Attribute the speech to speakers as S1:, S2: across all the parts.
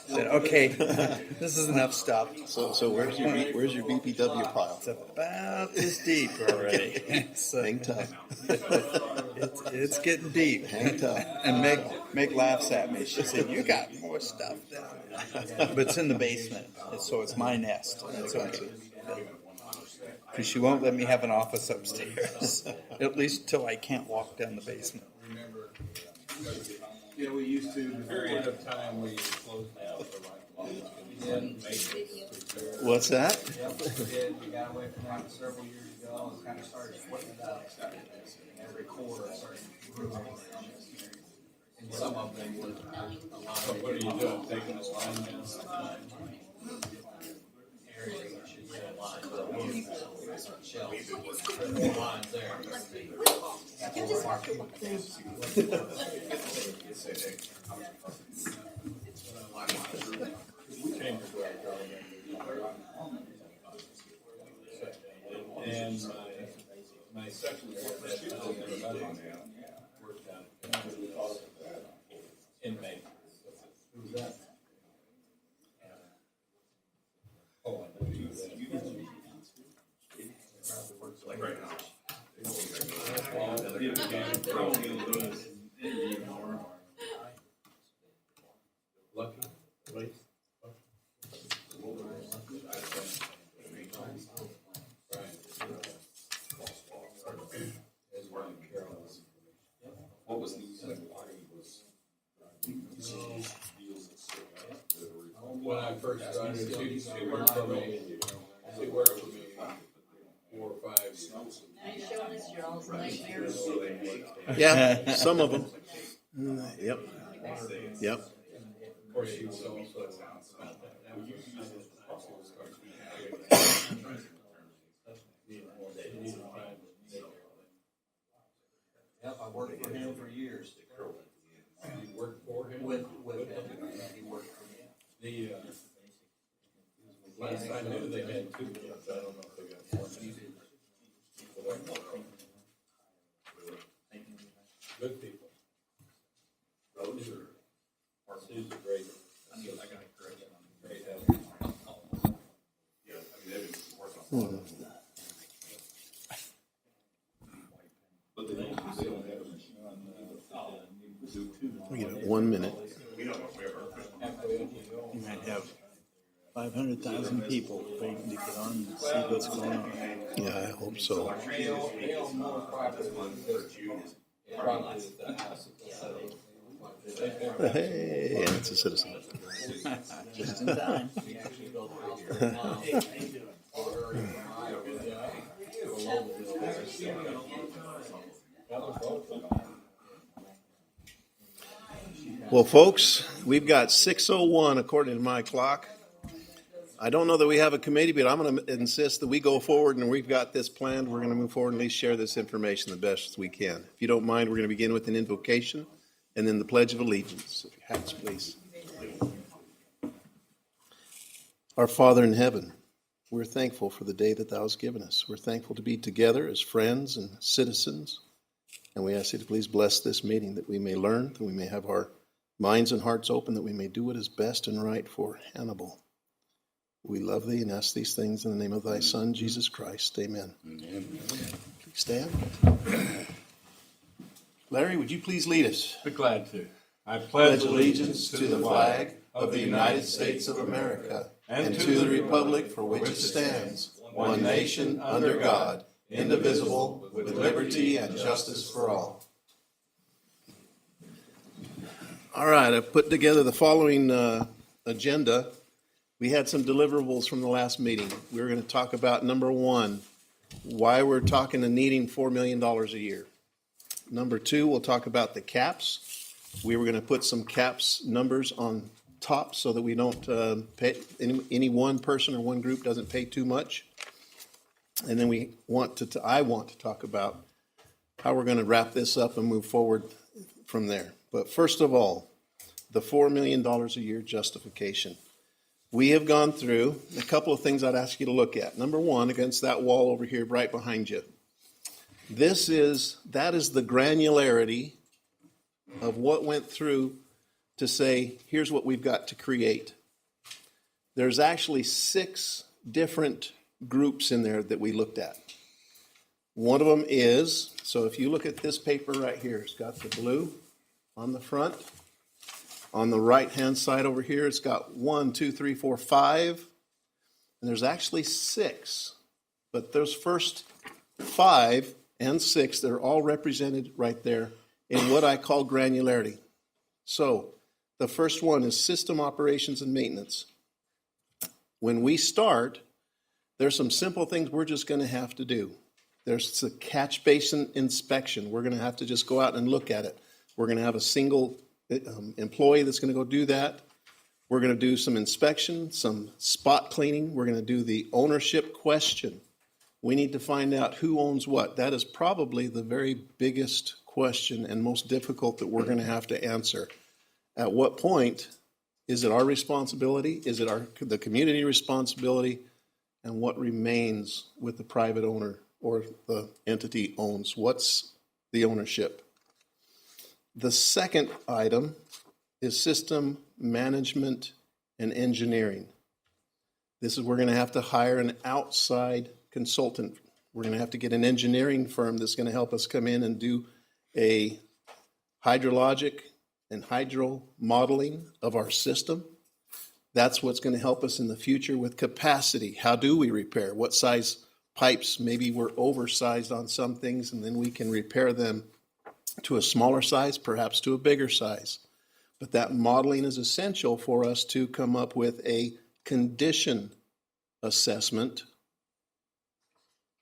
S1: Said, okay, this is enough stuff.
S2: So where's your BPW pile?
S1: It's about this deep already. So,
S2: Hang tough.
S1: it's getting deep.
S2: Hang tough.
S1: And Meg laughs at me. She said, "You got more stuff down there." But it's in the basement, so it's my nest. It's okay. Because she won't let me have an office upstairs, at least till I can't walk down the basement.
S3: Yeah, we used to, the period of time we closed down.
S2: What's that?
S3: We got away from that several years ago and kind of started splitting it up. And every quarter started growing. And some of them were a lot. So what are you doing, taking this line down? Areas that should get a line, but shells. Lines there. And my second worked out in May. Who's that? Oh, I know you. Like right now. Lucky, right? What was the when I first started, she worked for me. She worked for me 4 or 5 years.
S4: Are you showing us your old nightmares?
S2: Yeah, some of them. Yep. Yep.
S3: Of course, she was also. Yep, I worked for him for years. You worked for him? With him. He worked for me. The, last I knew they had 2 kids. I don't know if they got 1. Good people. Sue's a great. I got a great help. Yeah, I mean, they've been working on it. But they don't have a machine on
S2: We got 1 minute.
S1: You might have 500,000 people waiting to get on and see what's going on.
S2: Yeah, I hope so. Hey, and it's a citizen.
S1: Just in time.
S2: Well, folks, we've got 6:01 according to my clock. I don't know that we have a committee, but I'm going to insist that we go forward and we've got this planned. We're going to move forward and at least share this information the best as we can. If you don't mind, we're going to begin with an invocation and then the Pledge of Allegiance. If your hats, please. Our Father in heaven, we're thankful for the day that thou hast given us. We're thankful to be together as friends and citizens. And we ask you to please bless this meeting that we may learn, that we may have our minds and hearts open, that we may do what is best and right for Hannibal. We love thee and ask these things in the name of thy Son, Jesus Christ. Amen. Amen. Please stand. Larry, would you please lead us?
S3: Be glad to. I
S2: Pledge allegiance to the flag of the United States of America and to the republic for which it stands, one nation under God, indivisible, with liberty and justice for all. All right, I've put together the following agenda. We had some deliverables from the last meeting. We were going to talk about, number 1, why we're talking and needing $4 million a year. Number 2, we'll talk about the caps. We were going to put some caps numbers on top so that we don't pay, any one person or one group doesn't pay too much. And then I want to talk about how we're going to wrap this up and move forward from there. But first of all, the $4 million a year justification. We have gone through a couple of things I'd ask you to look at. Number 1, against that wall over here right behind you. That is the granularity of what went through to say, here's what we've got to create. There's actually 6 different groups in there that we looked at. One of them is, so if you look at this paper right here, it's got the blue on the front. On the right-hand side over here, it's got 1, 2, 3, 4, 5. And there's actually 6. But those first 5 and 6, they're all represented right there in what I call granularity. So the first one is system operations and maintenance. When we start, there's some simple things we're just going to have to do. There's the catch basin inspection. We're going to have to just go out and look at it. We're going to have a single employee that's going to go do that. We're going to do some inspection, some spot cleaning. We're going to do the ownership question. We need to find out who owns what. That is probably the very biggest question and most difficult that we're going to have to answer. At what point is it our responsibility? Is it the community responsibility? And what remains with the private owner or the entity owns? What's the ownership? The second item is system management and engineering. This is we're going to have to hire an outside consultant. We're going to have to get an engineering firm that's going to help us come in and do a hydrologic and hydro modeling of our system. That's what's going to help us in the future with capacity. How do we repair? What size pipes? Maybe we're oversized on some things, and then we can repair them to a smaller size, perhaps to a bigger size. But that modeling is essential for us to come up with a condition assessment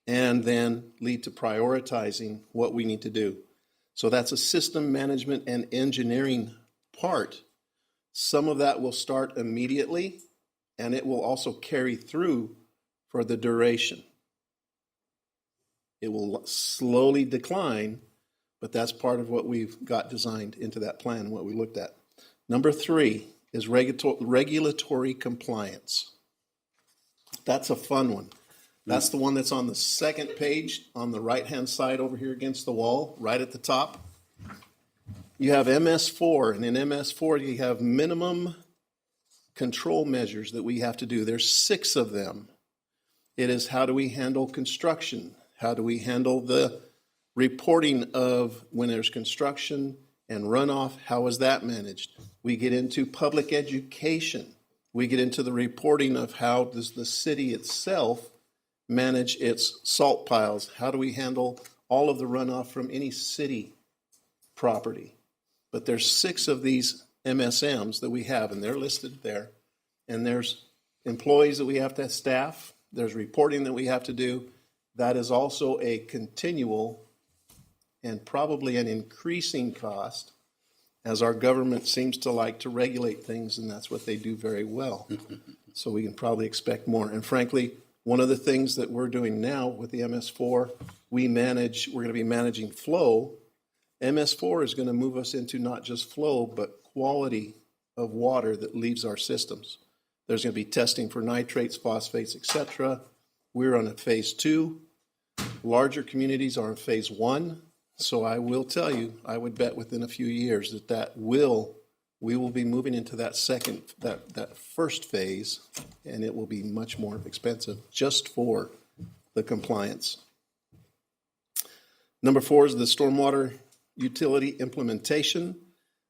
S2: and then lead to prioritizing what we need to do. So that's a system management and engineering part. Some of that will start immediately, and it will also carry through for the duration. It will slowly decline, but that's part of what we've got designed into that plan, what we looked at. Number 3 is regulatory compliance. That's a fun one. That's the one that's on the second page on the right-hand side over here against the wall, right at the top. You have MS4, and in MS4 you have minimum control measures that we have to do. There's 6 of them. It is how do we handle construction? How do we handle the reporting of when there's construction and runoff? How is that managed? We get into public education. We get into the reporting of how does the city itself manage its salt piles? How do we handle all of the runoff from any city property? But there's 6 of these MSMs that we have, and they're listed there. And there's employees that we have to staff. There's reporting that we have to do. That is also a continual and probably an increasing cost as our government seems to like to regulate things, and that's what they do very well. So we can probably expect more. And frankly, one of the things that we're doing now with the MS4, we're going to be managing flow. MS4 is going to move us into not just flow, but quality of water that leaves our systems. There's going to be testing for nitrates, phosphates, etc. We're on a phase 2. Larger communities are in phase 1. So I will tell you, I would bet within a few years we will be moving into that first phase, and it will be much more expensive just for the compliance. Number 4 is the stormwater utility implementation.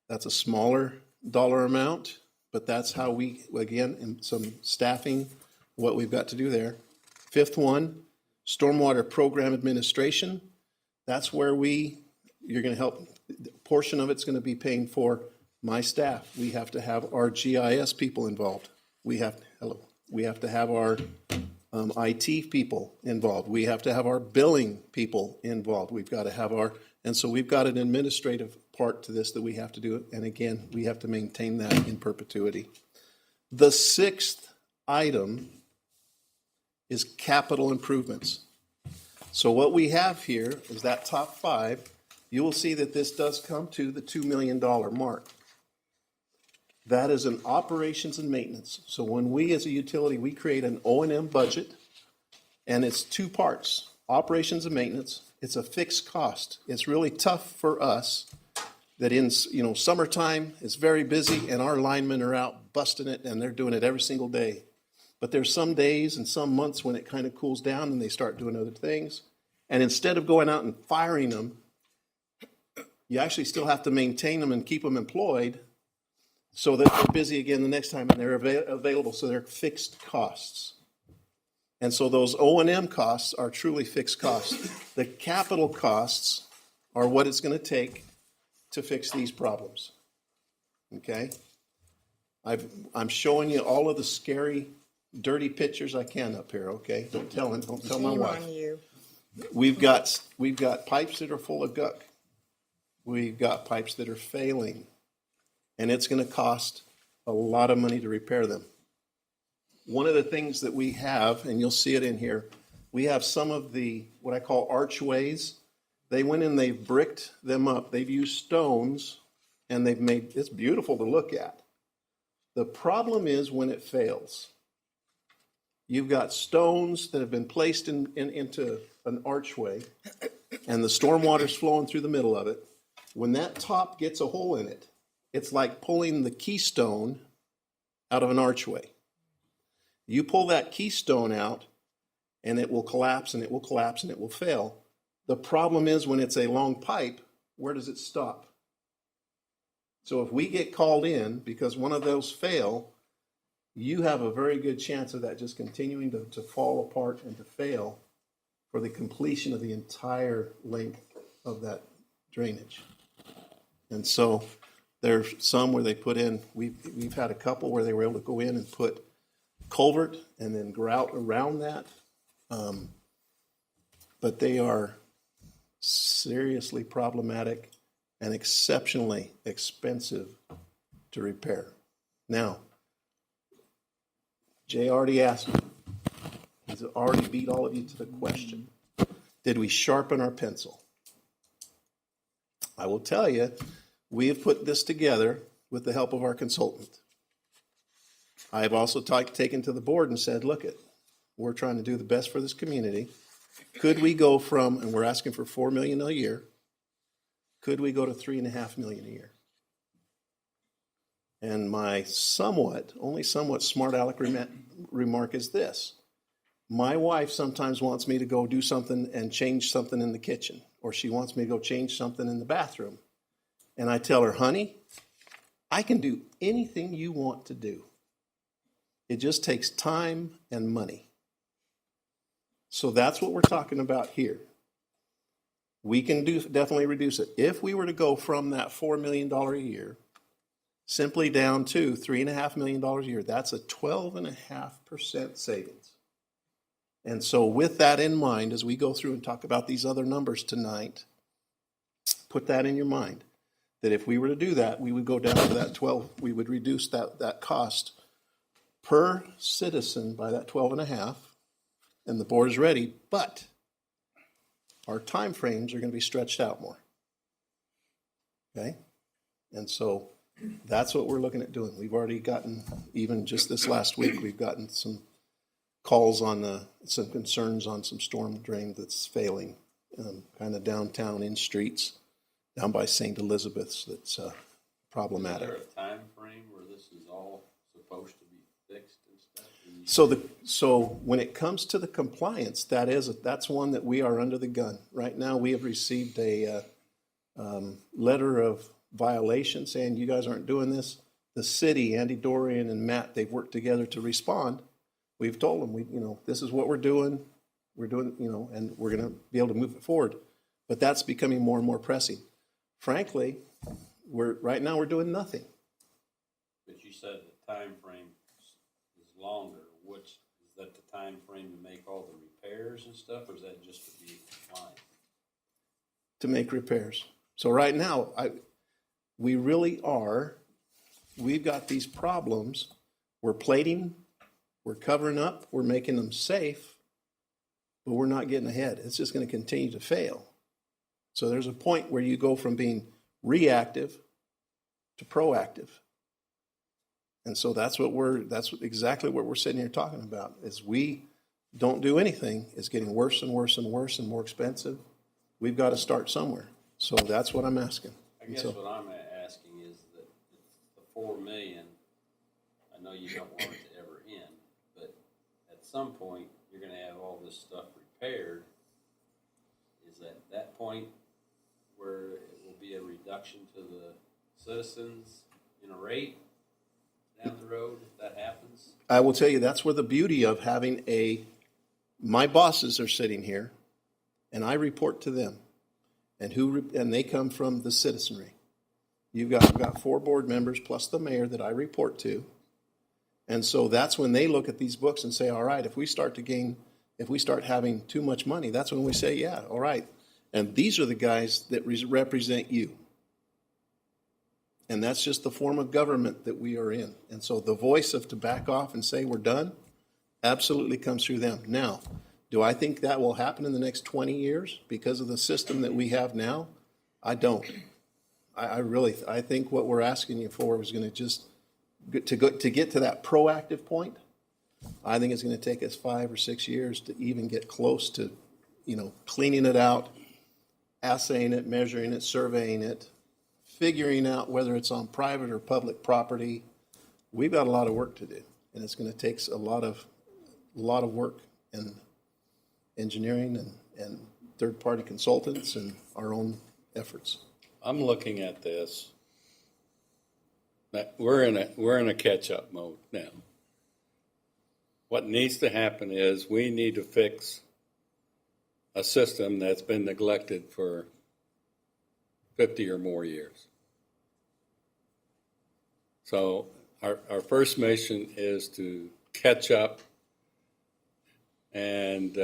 S2: That's a smaller dollar amount, but that's how we, again, in some staffing, what we've got to do there. 5th one, stormwater program administration. That's where you're going to help. A portion of it's going to be paying for my staff. We have to have our GIS people involved. We have to have our IT people involved. We have to have our billing people involved. We've got to have and so we've got an administrative part to this that we have to do. And again, we have to maintain that in perpetuity. The 6th item is capital improvements. So what we have here is that top 5. You will see that this does come to the $2 million mark. That is an operations and maintenance. So when we as a utility, we create an O&M budget, and it's 2 parts, operations and maintenance. It's a fixed cost. It's really tough for us that in, summertime is very busy and our linemen are out busting it and they're doing it every single day. But there's some days and some months when it kind of cools down and they start doing other things. And instead of going out and firing them, you actually still have to maintain them and keep them employed so that they're busy again the next time and they're available. So they're fixed costs. And so those O&M costs are truly fixed costs. The capital costs are what it's going to take to fix these problems. Okay? I'm showing you all of the scary, dirty pictures I can up here, okay? Don't tell my
S5: Shame
S2: wife.
S5: on you.
S2: We've got pipes that are full of guck. We've got pipes that are failing. And it's going to cost a lot of money to repair them. One of the things that we have, and you'll see it in here, we have some of the, what I call archways. They went in, they've bricked them up. They've used stones, and they've made, it's beautiful to look at. The problem is when it fails. You've got stones that have been placed into an archway, and the storm water's flowing through the middle of it. When that top gets a hole in it, it's like pulling the keystone out of an archway. You pull that keystone out, and it will collapse, and it will collapse, and it will fail. The problem is when it's a long pipe, where does it stop? So if we get called in because one of those fail, you have a very good chance of that just continuing to fall apart and to fail for the completion of the entire length of that drainage. And so there's some where they put in, we've had a couple where they were able to go in and put culvert and then grout around that. But they are seriously problematic and exceptionally expensive to repair. Now, Jay already asked me. He's already beat all of you to the question. Did we sharpen our pencil? I will tell you, we have put this together with the help of our consultant. I have also taken to the board and said, look, we're trying to do the best for this community. Could we go from, and we're asking for $4 million a year, could we go to $3.5 million a year? And my only somewhat smart aleck remark is this. My wife sometimes wants me to go do something and change something in the kitchen, or she wants me to go change something in the bathroom. And I tell her, honey, I can do anything you want to do. It just takes time and money. So that's what we're talking about here. We can definitely reduce it. If we were to go from that $4 million a year simply down to $3.5 million a year, that's a 12.5% savings. And so with that in mind, as we go through and talk about these other numbers tonight, put that in your mind, that if we were to do that, we would go down to that 12, we would reduce that cost per citizen by that 12.5, and the board is ready, but our time frames are going to be stretched out more. Okay? And so that's what we're looking at doing. We've already gotten, even just this last week, we've gotten some calls on some concerns on some storm drain that's failing, kind of downtown in streets, down by St. Elizabeth's, that's problematic.
S6: Is there a time frame where this is all supposed to be fixed and stuff?
S2: So when it comes to the compliance, that's one that we are under the gun. Right now, we have received a letter of violation saying you guys aren't doing this. The city, Andy Dorian and Matt, they've worked together to respond. We've told them, this is what we're doing. We're doing, and we're going to be able to move it forward. But that's becoming more and more pressing. Frankly, right now we're doing nothing.
S6: But you said the time frame is longer. Is that the time frame to make all the repairs and stuff, or is that just to be compliant?
S2: To make repairs. So right now, we really are. We've got these problems. We're plating, we're covering up, we're making them safe, but we're not getting ahead. It's just going to continue to fail. So there's a point where you go from being reactive to proactive. And so that's exactly what we're sitting here talking about. Is we don't do anything, it's getting worse and worse and worse and more expensive. We've got to start somewhere. So that's what I'm asking.
S6: I guess what I'm asking is that the 4 million, I know you don't want it to ever end, but at some point, you're gonna have all this stuff repaired. Is that point where it will be a reduction to the citizens in a rate down the road if that happens?
S2: I will tell you, that's where the beauty of having my bosses are sitting here, and I report to them, and they come from the citizenry. I've got 4 board members plus the mayor that I report to, and so that's when they look at these books and say, all right, if we start having too much money, that's when we say, yeah, all right, and these are the guys that represent you. And that's just the form of government that we are in. And so the voice to back off and say we're done absolutely comes through them. Now, do I think that will happen in the next 20 years because of the system that we have now? I don't. I think what we're asking you for is going to just to get to that proactive point. I think it's going to take us 5 or 6 years to even get close to, cleaning it out, assaying it, measuring it, surveying it, figuring out whether it's on private or public property. We've got a lot of work to do, and it's going to take a lot of work and engineering and third-party consultants and our own efforts.
S5: I'm looking at this. We're in a catch-up mode now. What needs to happen is we need to fix a system that's been neglected for 50 or more years. So our first mission is to catch up and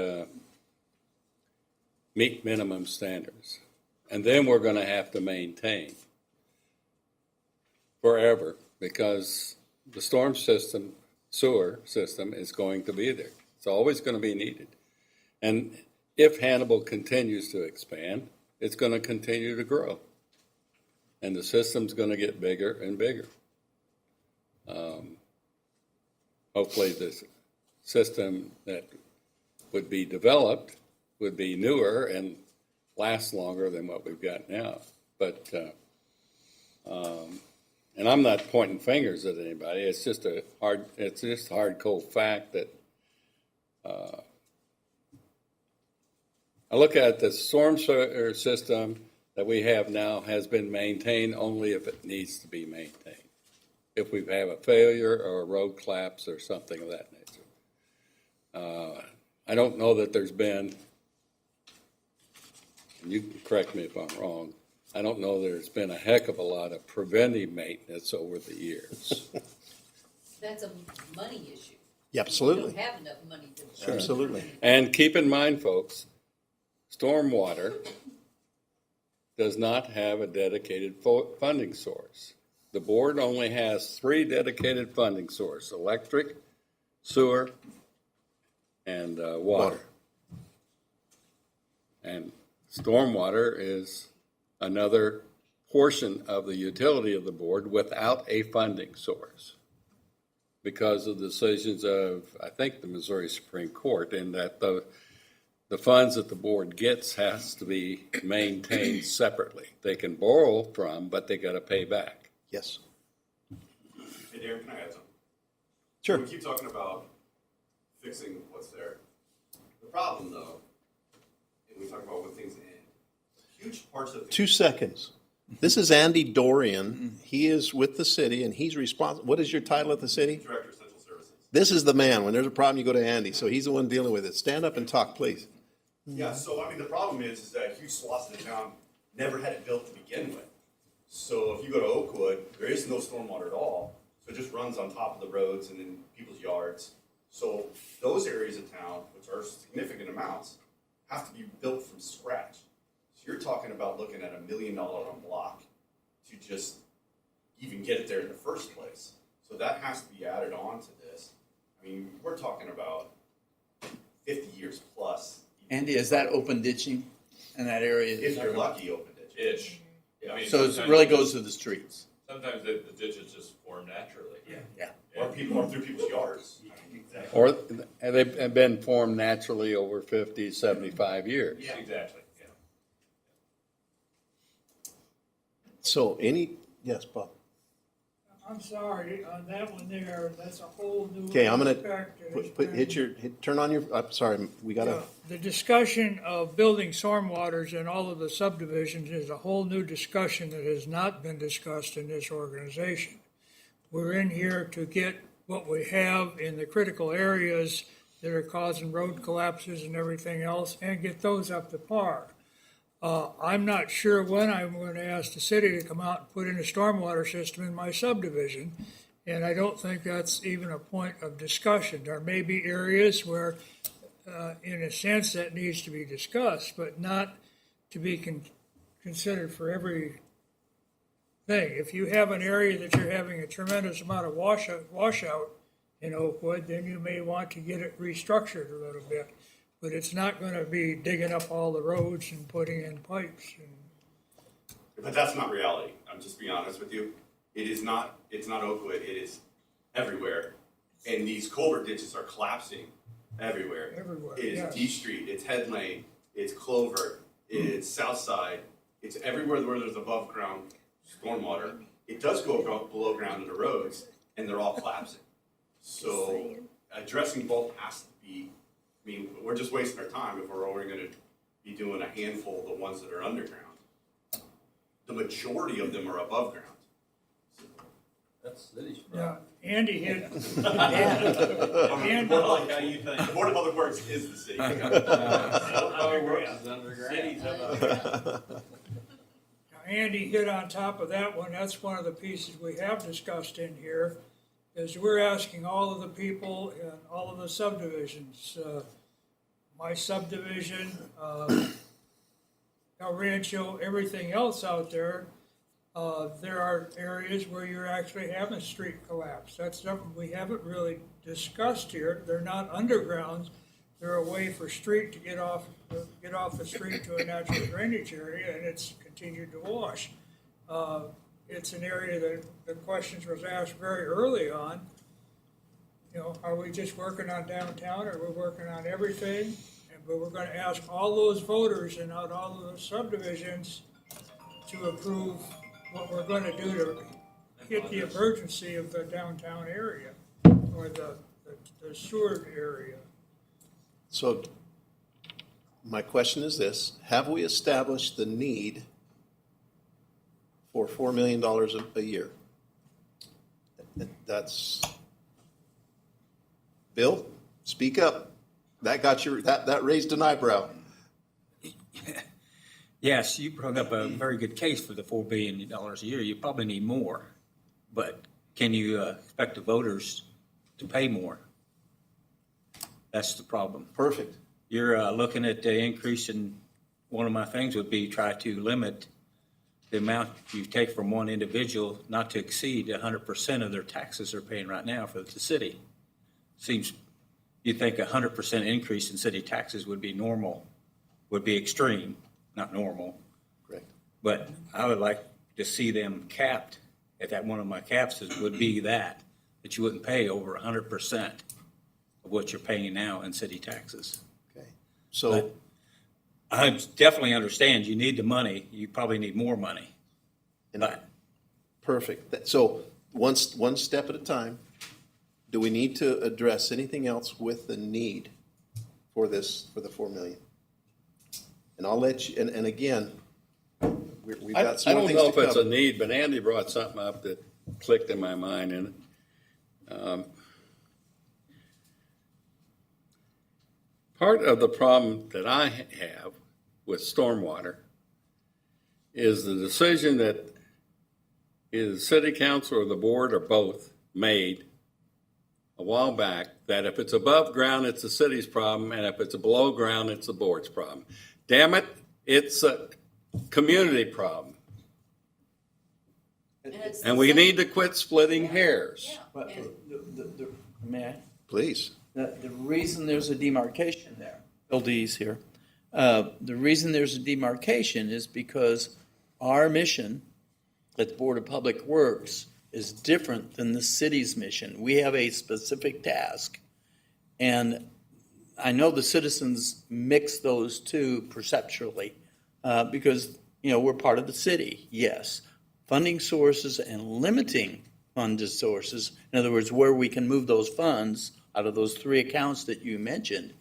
S5: meet minimum standards. And then we're going to have to maintain forever because the storm system, sewer system is going to be there. It's always going to be needed. And if Hannibal continues to expand, it's going to continue to grow. And the system's going to get bigger and bigger. Hopefully this system that would be developed would be newer and last longer than what we've got now. But, and I'm not pointing fingers at anybody. It's just a hard, cold fact that I look at the storm sewer system that we have now has been maintained only if it needs to be maintained. If we have a failure or a road collapse or something of that nature. I don't know that there's been, and you can correct me if I'm wrong, I don't know there's been a heck of a lot of preventive maintenance over the years.
S4: That's a money issue.
S2: Yeah, absolutely.
S4: We don't have enough money to.
S2: Sure. Absolutely.
S5: And keep in mind, folks, stormwater does not have a dedicated funding source. The board only has 3 dedicated funding sources: electric, sewer, and water. And stormwater is another portion of the utility of the board without a funding source because of the decisions of, I think, the Missouri Supreme Court, in that the funds that the board gets has to be maintained separately. They can borrow from, but they got to pay back.
S2: Yes.
S7: Hey, Darren, can I add something?
S2: Sure.
S7: We keep talking about fixing what's there. The problem, though, and we talk about when things end, huge parts of
S2: 2 seconds. This is Andy Dorian. He is with the city, and he's responsible. What is your title at the city?
S7: Director of Central Services.
S2: This is the man. When there's a problem, you go to Andy. So he's the one dealing with it. Stand up and talk, please.
S7: Yeah, so I mean, the problem is that huge swaths of the town never had it built to begin with. So if you go to Oakwood, there is no stormwater at all. So it just runs on top of the roads and in people's yards. So those areas of town, which are significant amounts, have to be built from scratch. So you're talking about looking at $1 million a block to just even get it there in the first place. So that has to be added on to this. I mean, we're talking about 50 years plus.
S1: Andy, is that open ditching in that area?
S7: If you're lucky, open ditch.
S8: Ish.
S7: Yeah.
S8: I mean,
S1: So it
S8: sometimes
S1: really
S8: it
S1: goes
S8: just-
S1: to the streets.
S8: Sometimes the ditches just form naturally.
S1: Yeah.
S7: Or through people's yards. Exactly.
S5: Or they've been formed naturally over 50, 75 years.
S8: Exactly, yeah.
S2: So yes, Bob.
S9: I'm sorry, on that one there, that's a whole new.
S2: Okay, I'm gonna
S9: aspect that has
S2: turn on your, I'm sorry, we
S9: been-
S2: gotta,
S9: The discussion of building stormwaters in all of the subdivisions is a whole new discussion that has not been discussed in this organization. We're in here to get what we have in the critical areas that are causing road collapses and everything else, and get those up to par. I'm not sure when I'm going to ask the city to come out and put in a stormwater system in my subdivision, and I don't think that's even a point of discussion. There may be areas where, in a sense, that needs to be discussed, but not to be considered for every thing. If you have an area that you're having a tremendous amount of washout in Oakwood, then you may want to get it restructured a little bit. But it's not going to be digging up all the roads and putting in pipes.
S7: But that's not reality. I'm just being honest with you. It's not Oakwood, it is everywhere. And these culvert ditches are collapsing everywhere.
S9: Everywhere,
S7: It is
S9: yes.
S7: D Street, it's Head Lane, it's Clover, it's South Side, it's everywhere where there's above ground stormwater. It does go below ground to the roads, and they're all collapsing. So addressing both has to be, I mean, we're just wasting our time if we're only gonna be doing a handful of the ones that are underground. The majority of them are above ground.
S6: That's city's
S9: Yeah,
S6: problem.
S9: Andy hit.
S7: Board of
S6: How you think?
S7: The Board of Public Works is the city.
S6: Public Works is underground.
S9: Andy hit on top of that one. That's one of the pieces we have discussed in here, is we're asking all of the people in all of the subdivisions, my subdivision, El Rancho, everything else out there, there are areas where you're actually having street collapse. That's something we haven't really discussed here. They're not undergrounds. They're a way for street to get off the street to a natural drainage area, and it's continued to wash. It's an area that the questions was asked very early on. You know, are we just working on downtown, or we're working on everything? But we're gonna ask all those voters and all of those subdivisions to approve what we're gonna do to hit the emergency of the downtown area, or the sewer area.
S2: so my question is this: have we established the need for $4 million a year? That's, Bill, speak up. That got your, that raised an eyebrow.
S10: Yes, you brought up a very good case for the $4 billion a year. You probably need more, but can you expect the voters to pay more? That's the problem.
S2: Perfect.
S10: You're looking at the increase in, one of my things would be try to limit the amount you take from one individual not to exceed 100% of their taxes they're paying right now for the city. Seems, you'd think 100% increase in city taxes would be normal, would be extreme, not normal.
S2: Correct.
S10: But I would like to see them capped, if that one of my caps would be that you wouldn't pay over 100% of what you're paying now in city taxes.
S2: Okay. So,
S10: But I definitely understand you need the money, you probably need more money. But
S2: perfect. So, one step at a time. Do we need to address anything else with the need for this, for the 4 million? And I'll let you, and again, we've
S5: I
S2: got some more
S5: don't
S2: things
S5: know
S2: to
S5: if it's a
S2: cover.
S5: need, but Andy brought something up that clicked in my mind, and part of the problem that I have with stormwater is the decision that either the city council or the board or both made a while back, that if it's above ground, it's the city's problem, and if it's below ground, it's the board's problem. Damn it, it's a community problem.
S4: it's
S5: And
S4: the
S5: we
S4: same-
S5: need to quit splitting hairs.
S4: Yeah,
S1: But
S4: and
S1: may I?
S2: Please.
S1: The reason there's a demarcation there, Bill Dees here, the reason there's a demarcation is because our mission at the Board of Public Works is different than the city's mission. We have a specific task, and I know the citizens mix those two perceptually, because, you know, we're part of the city, yes. funding sources and limiting funded sources, in other words, where we can move those funds out of those three accounts that you mentioned,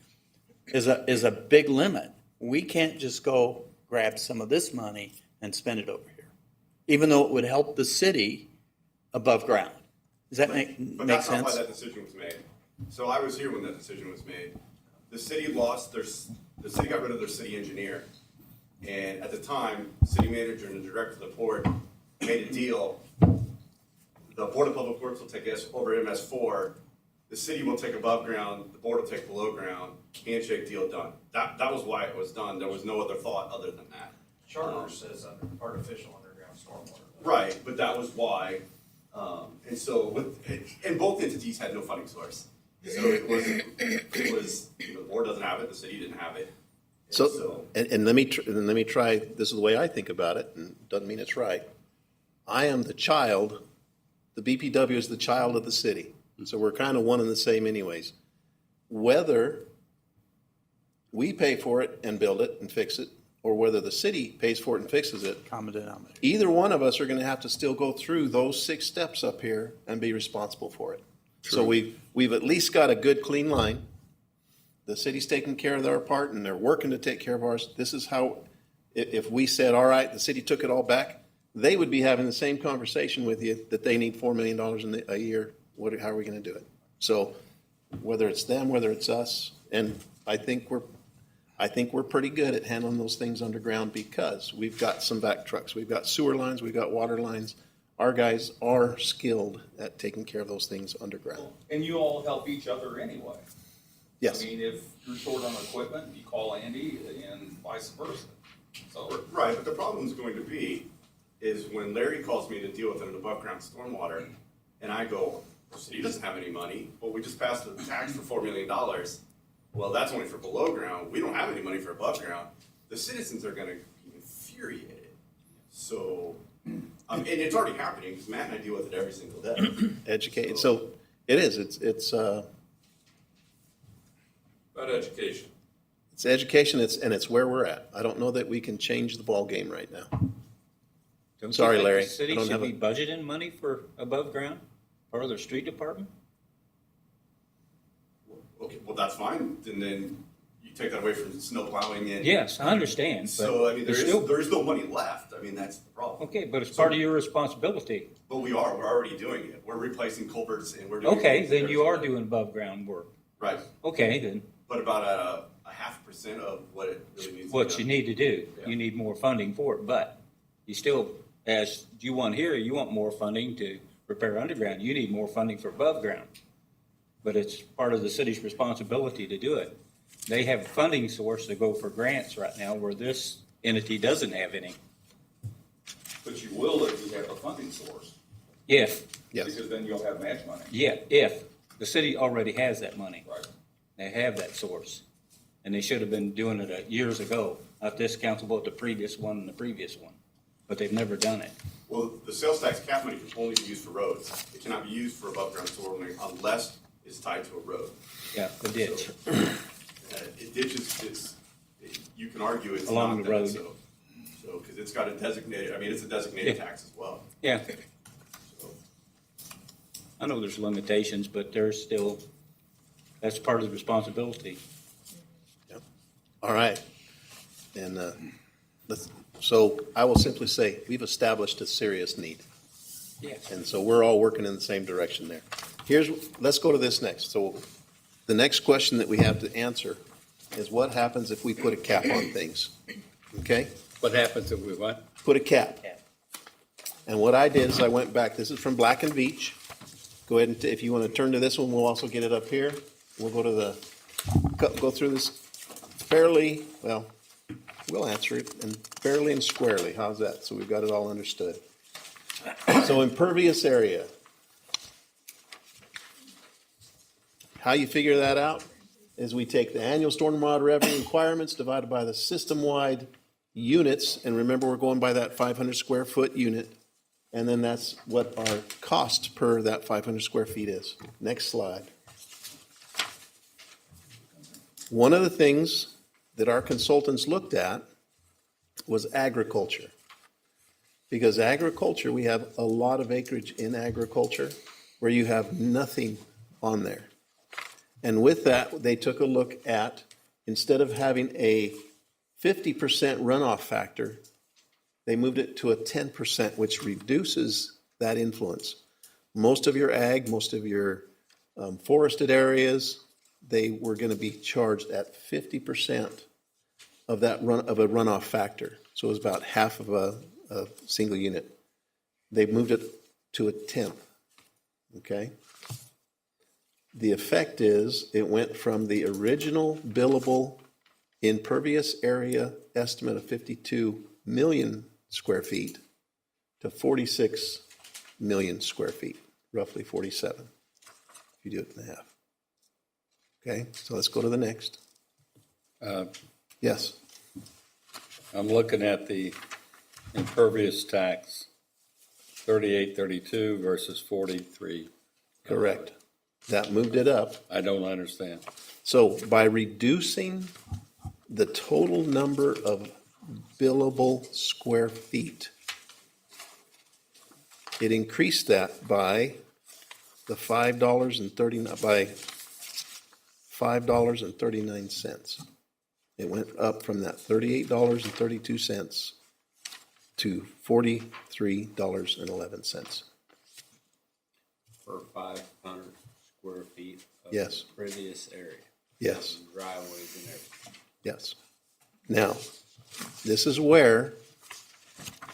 S1: is a big limit. We can't just go grab some of this money and spend it over here, even though it would help the city above ground. Does that
S7: But
S1: make
S7: that's not why
S1: sense?
S7: that decision was made. So I was here when that decision was made. The city got rid of their city engineer. And at the time, the city manager and the director of the port made a deal. The Board of Public Works will take over MS4. The city will take above ground, the board will take below ground, handshake deal done. That was why it was done. There was no other thought other than that.
S3: Charter says artificial underground stormwater.
S7: Right, but that was why, and so and both entities had no funding source. So it was, the board doesn't have it, the city didn't have it.
S2: And let me try, this is the way I think about it, and doesn't mean it's right. I am the child, the BPW is the child of the city. So we're kind of one and the same anyways. Whether we pay for it and build it and fix it, or whether the city pays for it and fixes it,
S1: Common denominator.
S2: either one of us are going to have to still go through those 6 steps up here and be responsible for it. So we've at least got a good clean line. The city's taking care of their part and they're working to take care of ours. This is how, if we said, all right, the city took it all back, they would be having the same conversation with you that they need $4 million a year. How are we going to do it? So whether it's them, whether it's us, and I think we're pretty good at handling those things underground because we've got some back trucks, we've got sewer lines, we've got water lines. Our guys are skilled at taking care of those things underground.
S8: And you all help each other anyway.
S2: Yes.
S8: I mean, if you're short on equipment, you call Andy and vice versa. So,
S7: Right, but the problem is going to be is when Larry calls me to deal with an above ground stormwater, and I go, the city doesn't have any money, but we just passed a tax for $4 million. Well, that's only for below ground. We don't have any money for above ground. The citizens are going to be infuriated. So, and it's already happening because Matt and I deal with it every single day.
S2: Educated. So it is. It's
S8: about education.
S2: It's education. It's where we're at. I don't know that we can change the ball game right now.
S10: Don't you
S2: Sorry,
S10: think
S2: Larry.
S10: The city
S2: I don't
S10: should
S2: have
S10: be budgeting money for above ground or their street department?
S7: Okay, well, that's fine. And then you take that away from snow plowing and.
S10: Yes, I understand.
S7: So,
S10: but
S7: I mean,
S10: there's still,
S7: there is no money left. I mean, that's the problem.
S10: okay, but it's part of your responsibility.
S7: But we're already doing it. We're replacing culverts and we're doing.
S10: Okay,
S7: things
S10: then
S7: there
S10: you
S7: as
S10: are
S7: well.
S10: doing above ground work.
S7: Right,
S10: Okay, then
S7: but about a 0.5% of what it really needs.
S10: what
S7: to
S10: you
S7: be
S10: need to do,
S7: Yeah.
S10: you need more funding for it, but you still, as you want here, you want more funding to repair underground. You need more funding for above ground. But it's part of the city's responsibility to do it. They have a funding source to go for grants right now where this entity doesn't have any.
S8: But you will if you have a funding source,
S10: If,
S2: Yes.
S8: because then you'll have match money.
S10: yeah, if. The city already has that money.
S8: Right.
S10: They have that source. And they should have been doing it years ago. Not this council, but the previous one and the previous one. But they've never done it.
S7: Well, the sales tax cap money can only be used for roads. It cannot be used for above ground stormwater unless it's tied to a road.
S10: Yeah, the ditch.
S7: Ditches, you can argue it's
S10: Along
S7: not
S10: the
S7: that,
S10: road.
S7: so, because it's got a designated, I mean, it's a designated
S10: Yeah.
S7: tax as well.
S10: Yeah,
S7: So,
S10: I know there's limitations, but there's still, that's part of the responsibility.
S2: All right. And so I will simply say, we've established a serious need.
S10: Yes.
S2: And so we're all working in the same direction there. Let's go to this next. So the next question that we have to answer is what happens if we put a cap on things? Okay?
S5: What happens if we what?
S2: Put a cap. And what I did is I went back, this is from Black and Beach. Go ahead and, if you want to turn to this one, we'll also get it up here. We'll go through this fairly, well, we'll answer it and fairly and squarely. How's that? So we've got it all understood. So impervious area. How you figure that out is we take the annual stormwater revenue requirements divided by the system-wide units, and remember we're going by that 500 square foot unit, and then that's what our cost per that 500 square feet is. Next slide. One of the things that our consultants looked at was agriculture. Because agriculture, we have a lot of acreage in agriculture where you have nothing on there. And with that, they took a look at, instead of having a 50% runoff factor, they moved it to a 10%, which reduces that influence. Most of your ag, most of your forested areas, they were going to be charged at 50% of that of a runoff factor. So it was about half of a single unit. They moved it to a 10th. Okay? The effect is it went from the original billable impervious area estimate of 52 million square feet to 46 million square feet, roughly 47, if you do it in half. Okay, so let's go to the next. Yes.
S5: I'm looking at the impervious tax, 3832 versus 43.
S2: Correct. That moved it up.
S5: I don't understand.
S2: So by reducing the total number of billable square feet, it increased that by the $5.39. It went up from that $38.32 to $43.11.
S6: For 500 square feet of
S2: Yes.
S6: previous area.
S2: Yes.
S6: And driveways and everything.
S2: Yes. Now, this is where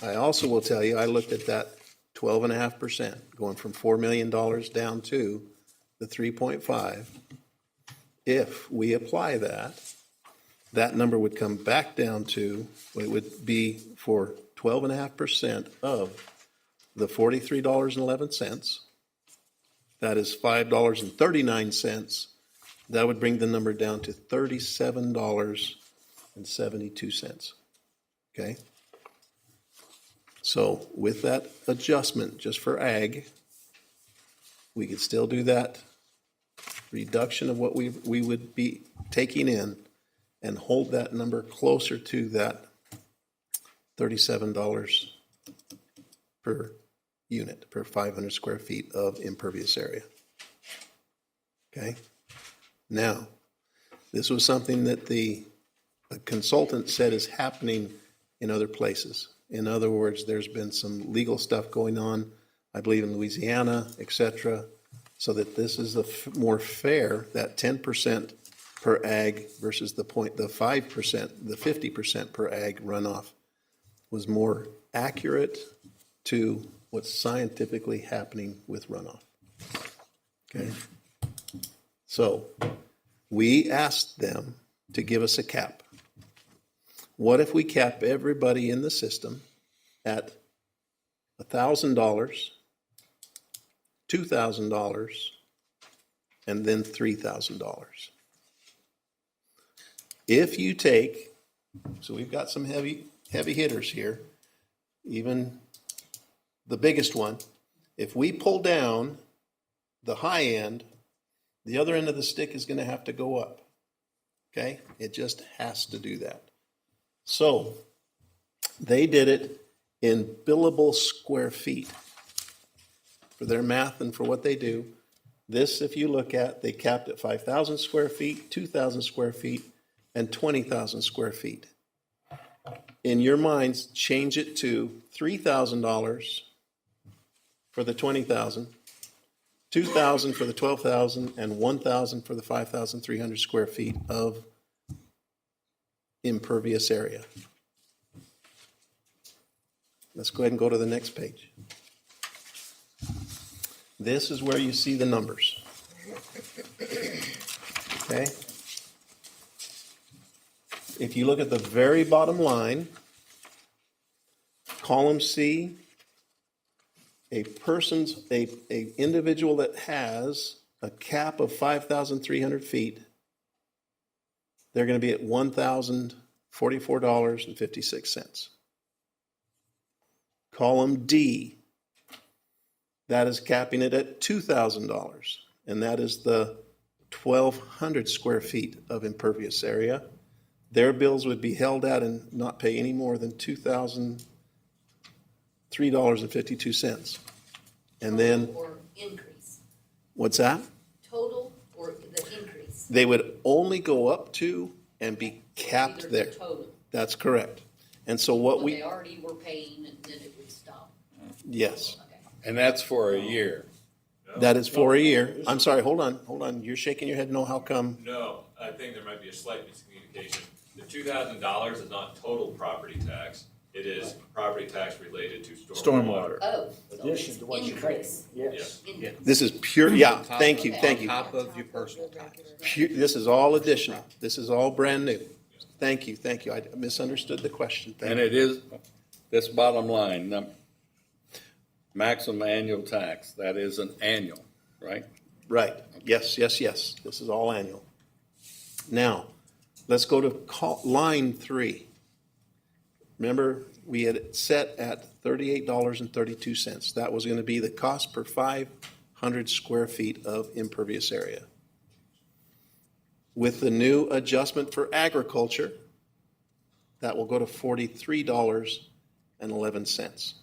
S2: I also will tell you, I looked at that 12.5%, going from $4 million down to the 3.5. If we apply that, that number would come back down to, it would be for 12.5% of the $43.11. That is $5.39. That would bring the number down to $37.72. Okay? So with that adjustment, just for ag, we could still do that reduction of what we would be taking in and hold that number closer to that $37 per unit, per 500 square feet of impervious area. Okay? Now, this was something that the consultant said is happening in other places. In other words, there's been some legal stuff going on, I believe in Louisiana, etc., so that this is more fair, that 10% per ag versus the 5%, the 50% per ag runoff was more accurate to what's scientifically happening with runoff. Okay? So we asked them to give us a cap. What if we cap everybody in the system at $1,000, $2,000, and then $3,000? If you take, so we've got some heavy hitters here, even the biggest one, if we pull down the high end, the other end of the stick is going to have to go up. Okay? It just has to do that. So they did it in billable square feet for their math and for what they do. This, if you look at, they capped at 5,000 square feet, 2,000 square feet, and 20,000 square feet. In your minds, change it to $3,000 for the 20,000, 2,000 for the 12,000, and 1,000 for the 5,300 square feet of impervious area. Let's go ahead and go to the next page. This is where you see the numbers. Okay? If you look at the very bottom line, column C, a individual that has a cap of 5,300 feet, they're going to be at $1,044.56. Column D, that is capping it at $2,000, and that is the 1,200 square feet of impervious area. Their bills would be held out and not pay any more than $2,300 $3.52. And then,
S4: Total or increase?
S2: what's that?
S4: Total or the increase?
S2: They would only go up to and be capped
S4: Either
S2: there.
S4: the total,
S2: That's correct. And so what
S4: what they
S2: we,
S4: already were paying and then it would stop.
S2: yes,
S4: Okay.
S5: And that's for a year.
S2: that is for a year. I'm sorry, hold on. You're shaking your head, no, how come?
S11: No, I think there might be a slight miscommunication. The $2,000 is not total property tax. It is property tax related to stormwater.
S4: Oh. so
S12: Addition
S4: it's
S12: to what you're
S4: increase.
S12: paying, yes.
S4: Increase.
S2: This is pure, yeah, thank you, thank you.
S1: On top of your personal tax.
S2: This is all additional. This is all brand new. Thank you, thank you. I misunderstood the question. Thank
S5: And
S2: you.
S5: it is, this bottom line, maximum annual tax, that is an annual, right?
S2: Right. Yes, yes, yes. This is all annual. Now, let's go to line 3. Remember, we had it set at $38.32. That was going to be the cost per 500 square feet of impervious area. With the new adjustment for agriculture, that will go to $43.11.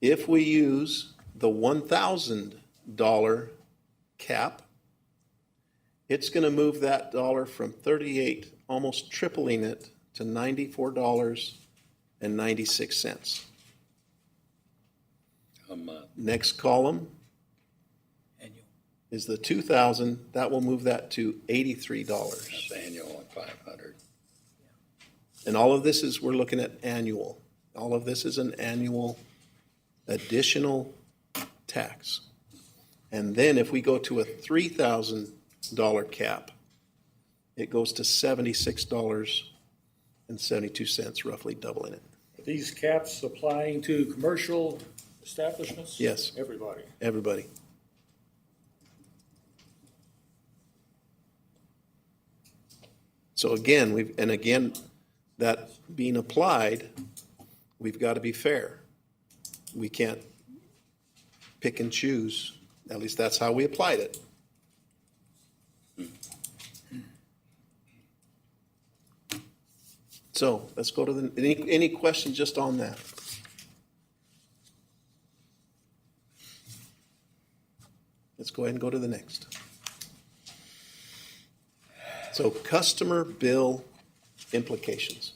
S2: If we use the $1,000 cap, it's going to move that dollar from 38, almost tripling it, to $94.96.
S5: A month.
S2: Next column
S10: Annual.
S2: is the 2,000. That will move that to $83.
S5: That's annual at 500.
S2: And all of this is, we're looking at annual. All of this is an annual additional tax. And then if we go to a $3,000 cap, it goes to $76.72, roughly doubling it.
S12: Are these caps applying to commercial establishments?
S2: Yes.
S12: Everybody.
S2: Everybody. So again, that being applied, we've got to be fair. We can't pick and choose. At least that's how we applied it. So let's go to any questions just on that? Let's go ahead and go to the next. So customer bill implications.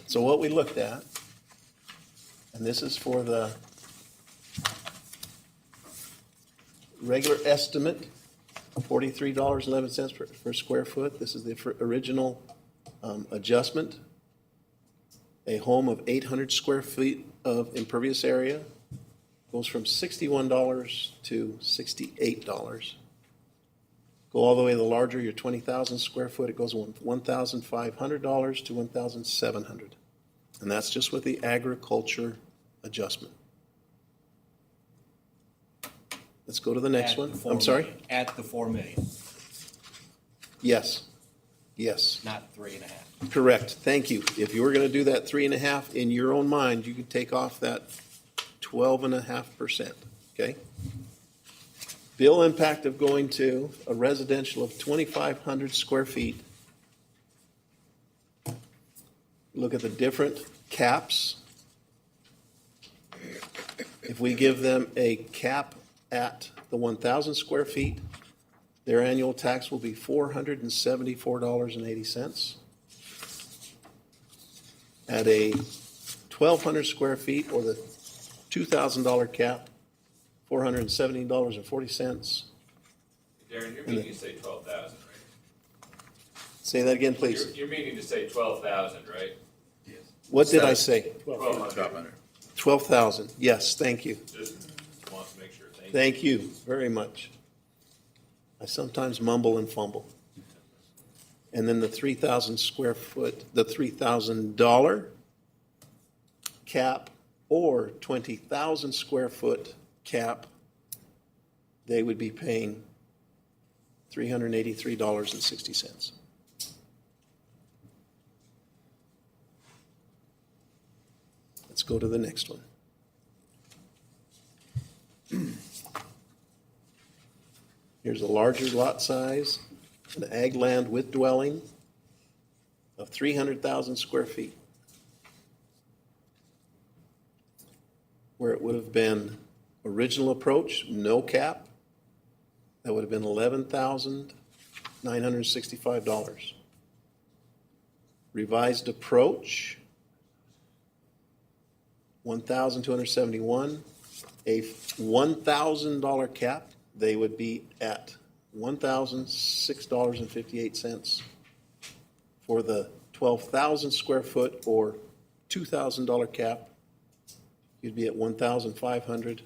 S2: So what we looked at, and this is for the regular estimate, $43.11 per square foot. This is the original adjustment. A home of 800 square feet of impervious area goes from $61 to $68. Go all the way to the larger, your 20,000 square foot, it goes from $1,500 to $1,700. And that's just with the agriculture adjustment. Let's go to the next one. I'm sorry?
S13: At the 4 million,
S2: Yes. Yes.
S13: not 3.5.
S2: Correct. Thank you. If you were going to do that 3.5 in your own mind, you could take off that 12.5%. Okay? Bill impact of going to a residential of 2,500 square feet. Look at the different caps. If we give them a cap at the 1,000 square feet, their annual tax will be $474.80. At a 1,200 square feet or the $2,000 cap, $417.40.
S11: Darren, you're meaning to say 12,000, right?
S2: Say that again, please.
S11: You're meaning to say 12,000, right?
S2: What did I say?
S11: 1,200.
S2: 12,000. Yes, thank you.
S11: Just want to make sure.
S2: Thank you very much. I sometimes mumble and fumble. And then the 3,000 square foot, the $3,000 cap or 20,000 square foot cap, they would be paying $383.60. Let's go to the next one. Here's a larger lot size, an ag land with dwelling, of 300,000 square feet, where it would have been original approach, no cap, that would have been $11,965. Revised approach, $1,271. A $1,000 cap, they would be at $1,006.58 for the 12,000 square foot or $2,000 cap. You'd be at $1,500.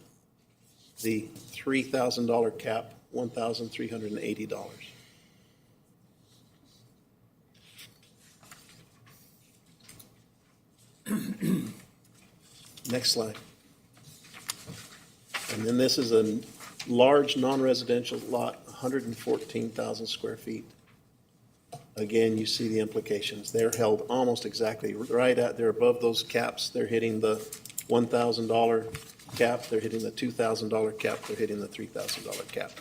S2: The $3,000 cap, $1,380. Next slide. And then this is a large non-residential lot, 114,000 square feet. Again, you see the implications. They're held almost exactly right at, they're above those caps. They're hitting the $1,000 cap, they're hitting the $2,000 cap, they're hitting the $3,000 cap.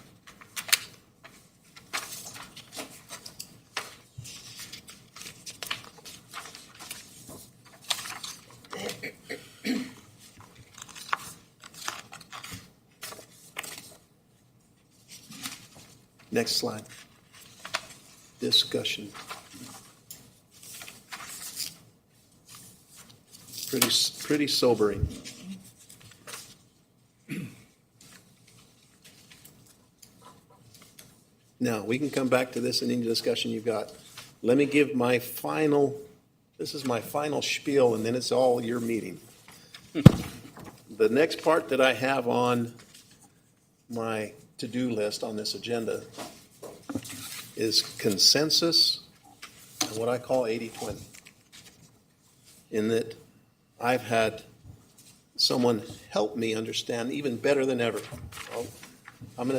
S2: Next slide. Discussion. Pretty sobering. Now, we can come back to this in any discussion you've got. Let me give my final, this is my final spiel, and then it's all your meeting. The next part that I have on my to-do list on this agenda is consensus and what I call 80-20. In that I've had someone help me understand even better than ever. I'm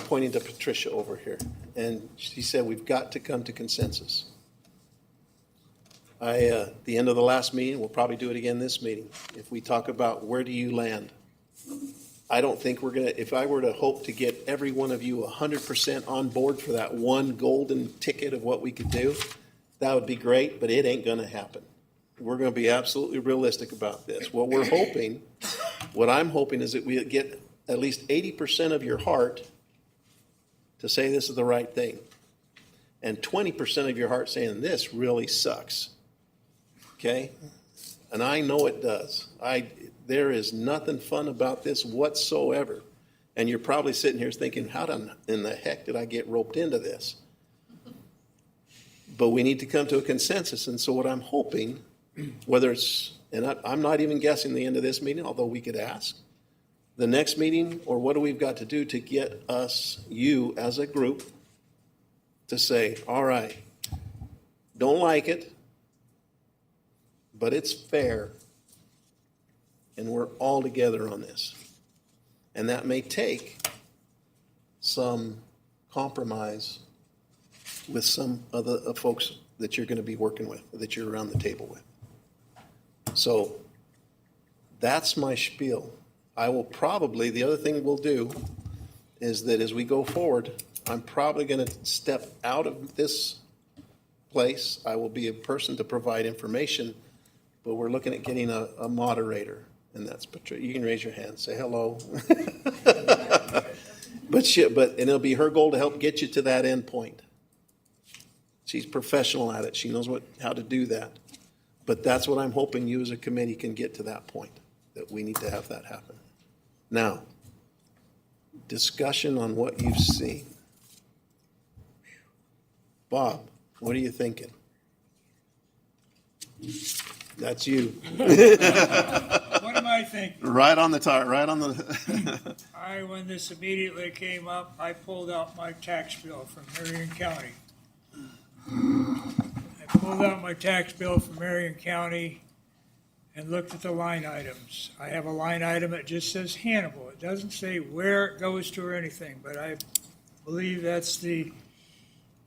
S2: pointing to Patricia over here, and she said we've got to come to consensus. At the end of the last meeting, we'll probably do it again this meeting, if we talk about where do you land. I don't think we're going to, if I were to hope to get every one of you 100% on board for that one golden ticket of what we could do, that would be great, but it ain't going to happen. We're going to be absolutely realistic about this. What we're hoping, what I'm hoping is that we get at least 80% of your heart to say this is the right thing, and 20% of your heart saying this really sucks. Okay? And I know it does. There is nothing fun about this whatsoever. And you're probably sitting here thinking, how in the heck did I get roped into this? But we need to come to a consensus. And so what I'm hoping, whether it's, and I'm not even guessing the end of this meeting, although we could ask, the next meeting, or what do we've got to do to get us, you as a group, to say, all right, don't like it, but it's fair, and we're all together on this. And that may take some compromise with some other folks that you're going to be working with, that you're around the table with. So that's my spiel. I will probably, the other thing we'll do is that as we go forward, I'm probably going to step out of this place. I will be a person to provide information, but we're looking at getting a moderator. And that's Patricia. You can raise your hand, say hello. But it'll be her goal to help get you to that end point. She's professional at it. She knows how to do that. But that's what I'm hoping you as a committee can get to that point, that we need to have that happen. Now, discussion on what you've seen. Bob, what are you thinking? That's you.
S9: What am I thinking?
S2: Right on the tar, right on the.
S9: When this immediately came up, I pulled out my tax bill from Marion County. I pulled out my tax bill from Marion County and looked at the line items. I have a line item that just says Hannibal. It doesn't say where it goes to or anything, but I believe that's the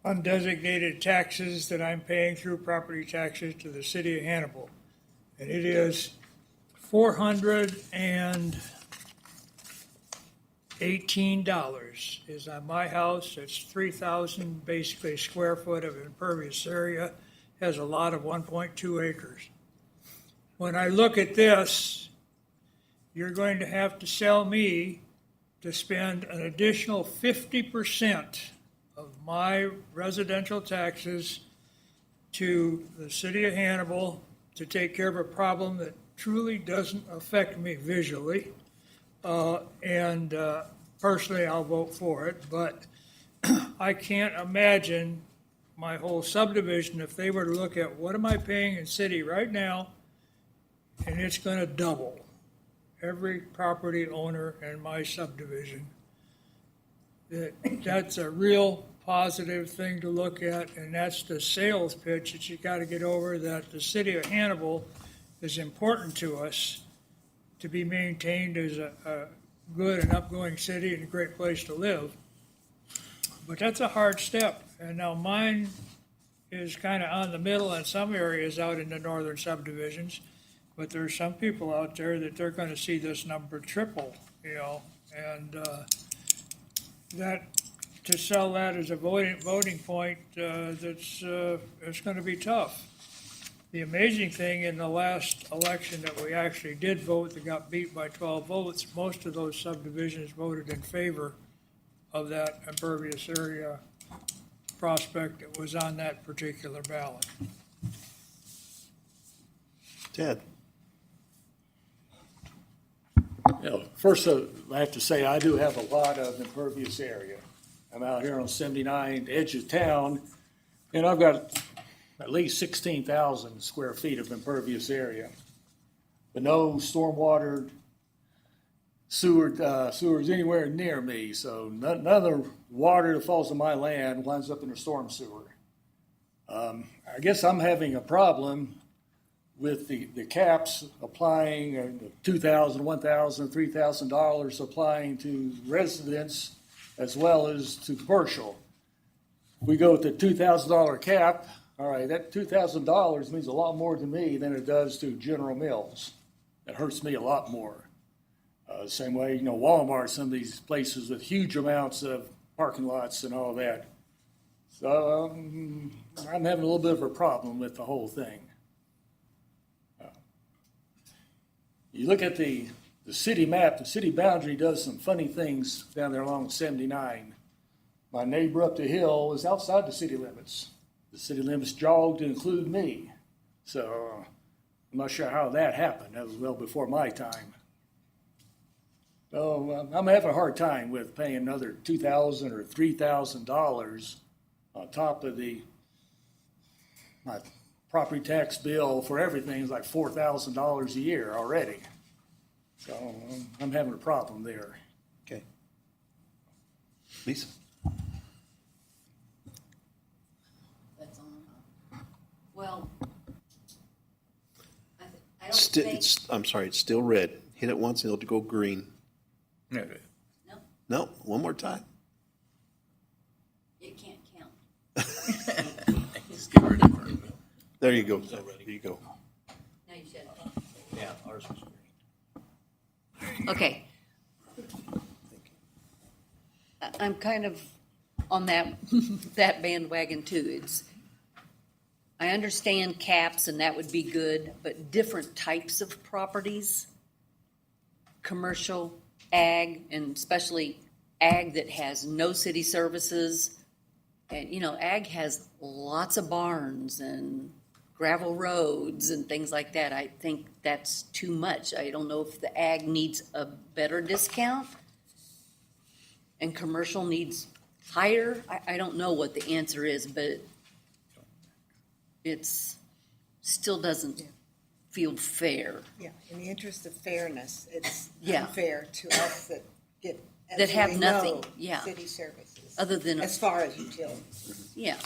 S9: undesignated taxes that I'm paying through property taxes to the city of Hannibal. And it is $400 and $18 is on my house. It's 3,000 basically square foot of impervious area, has a lot of 1.2 acres. When I look at this, you're going to have to sell me to spend an additional 50% of my residential taxes to the city of Hannibal to take care of a problem that truly doesn't affect me visually. And personally, I'll vote for it, but I can't imagine my whole subdivision, if they were to look at what am I paying in city right now, and it's gonna double. Every property owner in my subdivision, that's a real positive thing to look at, and that's the sales pitch that you gotta get over, that the city of Hannibal is important to us to be maintained as a good and upgoing city and a great place to live. But that's a hard step, and now mine is kind of on the middle in some areas out in the northern subdivisions, but there's some people out there that they're gonna see this number triple, you know, and that, to sell that as a voting point, it's gonna be tough. The amazing thing, in the last election that we actually did vote, that got beat by 12 votes, most of those subdivisions voted in favor of that impervious area prospect that was on that particular ballot.
S2: Ted?
S12: First, I have to say, I do have a lot of impervious area. I'm out here on 79, edge of town, and I've got at least 16,000 square feet of impervious area. But no stormwater sewers anywhere near me, so none of the water that falls on my land winds up in a storm sewer. I guess I'm having a problem with the caps applying, $2,000, $1,000, $3,000 applying to residents as well as to commercial. We go with the $2,000 cap. All right, that $2,000 means a lot more to me than it does to General Mills. It hurts me a lot more. Same way, you know, Walmart, some of these places with huge amounts of parking lots and all that. So I'm having a little bit of a problem with the whole thing. You look at the city map, the city boundary does some funny things down there along 79. My neighbor up the hill is outside the city limits. The city limits jogged to include me. So I'm not sure how that happened. That was well before my time. So I'm having a hard time with paying another $2,000 or $3,000 on top of my property tax bill for everything is like $4,000 a year already. So I'm having a problem there.
S2: Okay. Lisa?
S4: That's on. Well, I don't think,
S2: I'm sorry, it's still red. Hit it once and it'll go green.
S4: no,
S2: No, one more time.
S4: it can't count.
S10: Just get rid of it.
S2: There you go. There you go.
S4: Now you said it.
S10: Yeah, ours was green.
S4: Okay. I'm kind of on that, that bandwagon too. I understand caps and that would be good, but different types of properties, commercial, ag, and especially ag that has no city services. And, you know, ag has lots of barns and gravel roads and things like that. I think that's too much. I don't know if the ag needs a better discount and commercial needs higher. I don't know what the answer is, but it's still doesn't feel fair.
S14: Yeah, in the interest of fairness, it's
S4: Yeah.
S14: unfair to us that get
S4: That have
S14: absolutely
S4: nothing,
S14: no
S4: yeah.
S14: city services,
S4: Other than,
S14: as far as utilities.
S4: yeah,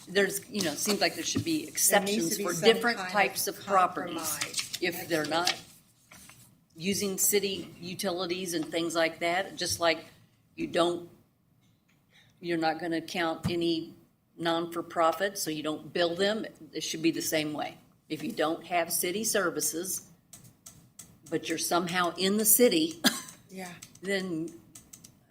S4: there's, you know, seems like there should be
S14: There needs
S4: exceptions
S14: to be
S4: for
S14: some
S4: different
S14: kind
S4: types of properties.
S14: compromise.
S4: If they're not using city utilities and things like that, just like you're not gonna count any non-for-profit, so you don't bill them, it should be the same way. If you don't have city services, but you're somehow in the city,
S14: Yeah,
S4: then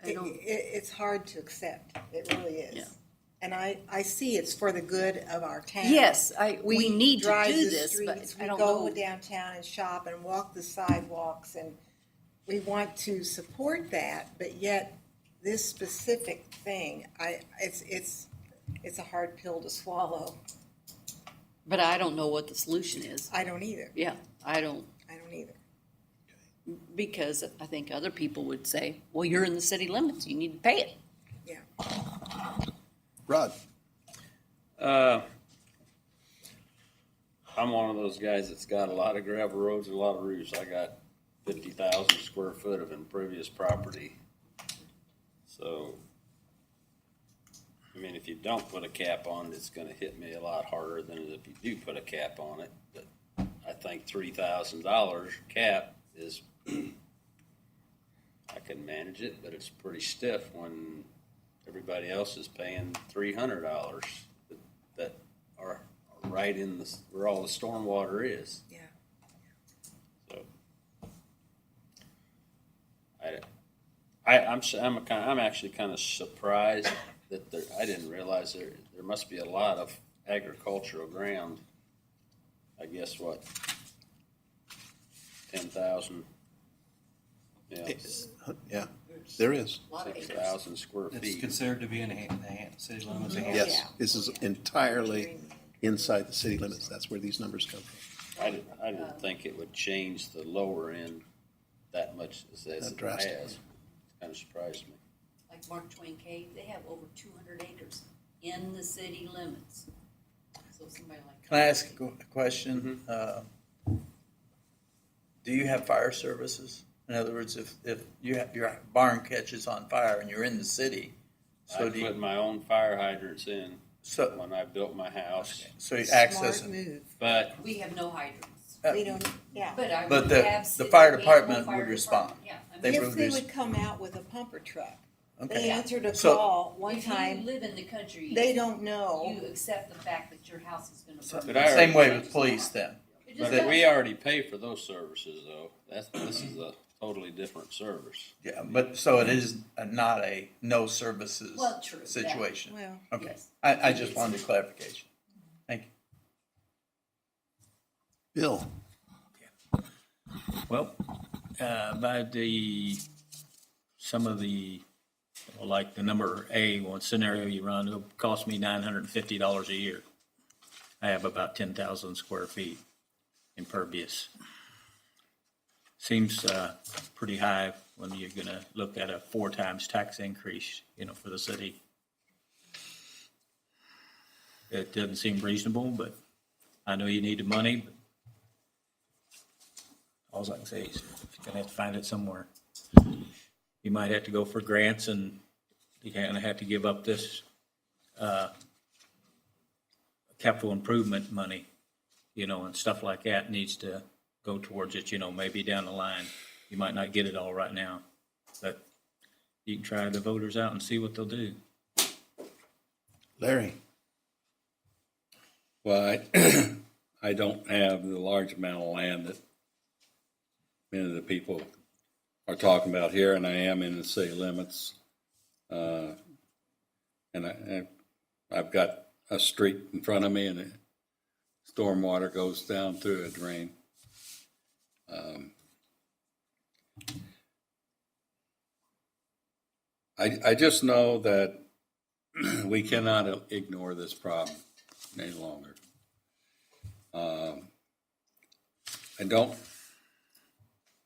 S14: It's hard to accept. It really
S4: Yeah.
S14: is. And I see it's for the good of our town.
S4: Yes, we need to
S14: drive
S4: do
S14: the
S4: this, but
S14: streets,
S4: I
S14: we
S4: don't
S14: go
S4: know.
S14: downtown and shop and walk the sidewalks, and we want to support that, but yet this specific thing, it's a hard pill to swallow.
S4: But I don't know what the solution is.
S14: I don't either.
S4: Yeah, I don't,
S14: Either.
S4: because I think other people would say, well, you're in the city limits, you need to pay it.
S14: Yeah.
S2: Rod?
S6: I'm one of those guys that's got a lot of gravel roads and a lot of roofs. I got 50,000 square foot of impervious property. So, I mean, if you don't put a cap on it, it's gonna hit me a lot harder than if you do put a cap on it. But I think $3,000 cap is, I can manage it, but it's pretty stiff when everybody else is paying $300 that are right in the, where all the stormwater is.
S14: Yeah.
S6: So, I'm actually kind of surprised that I didn't realize there must be a lot of agricultural ground. I guess what, 10,000,
S2: Yeah, there is.
S6: 6,000 square
S13: It's
S6: feet.
S13: considered to be in the city limits of Hampton.
S2: Yes, this is entirely inside the city limits. That's where these numbers come from.
S6: I didn't think it would change the lower end that much as it
S2: drastically.
S6: has. It kind of surprised me.
S4: Like Mark Twain Cave, they have over 200 acres in the city limits. So somebody like.
S1: Can I ask a question? Do you have fire services? In other words, if your barn catches on fire and you're in the city, so
S6: I
S1: do you,
S6: put my own fire hydrants in
S1: so,
S6: when I built my house,
S1: so you access
S14: Smart
S1: it?
S14: move.
S6: but
S4: We have no hydrants.
S14: We don't, yeah.
S4: But I
S1: But
S4: would
S1: the-
S4: have
S1: the
S4: city
S1: fire
S4: animal
S1: department
S4: fire
S1: would respond.
S4: department, Yeah. I
S1: They
S4: mean,
S14: If they
S1: produce-
S14: would come out with a pumper truck. They
S1: Okay.
S14: answered a
S1: So-
S14: call one
S4: if you
S14: time,
S4: live in the country.
S14: they don't know.
S4: You accept the fact that your house is gonna burn.
S6: But I
S1: Same way
S6: already-
S1: with police then.
S4: It just
S6: But
S4: does.
S6: we already pay for those services, though. This is a totally different service.
S1: Yeah, but so it is not a no services
S4: Well, true, that-
S1: situation.
S14: Well,
S1: Okay,
S4: yes.
S1: I just wanted clarification. Thank you.
S2: Bill?
S10: Well, by some of the, like the number A, one scenario you run, it'll cost me $950 a year. I have about 10,000 square feet impervious. Seems pretty high when you're gonna look at a 4 times tax increase, for the city. It doesn't seem reasonable, but I know you need the money, but all I can say is you're gonna have to find it somewhere. You might have to go for grants, and you're gonna have to give up this capital improvement money, and stuff like that needs to go towards it, maybe down the line. You might not get it all right now, but you can try the voters out and see what they'll do.
S2: Larry?
S5: Well, I don't have the large amount of land that many of the people are talking about here, and I am in the city limits. And I've got a street in front of me, and the stormwater goes down through a drain. I just know that we cannot ignore this problem any longer.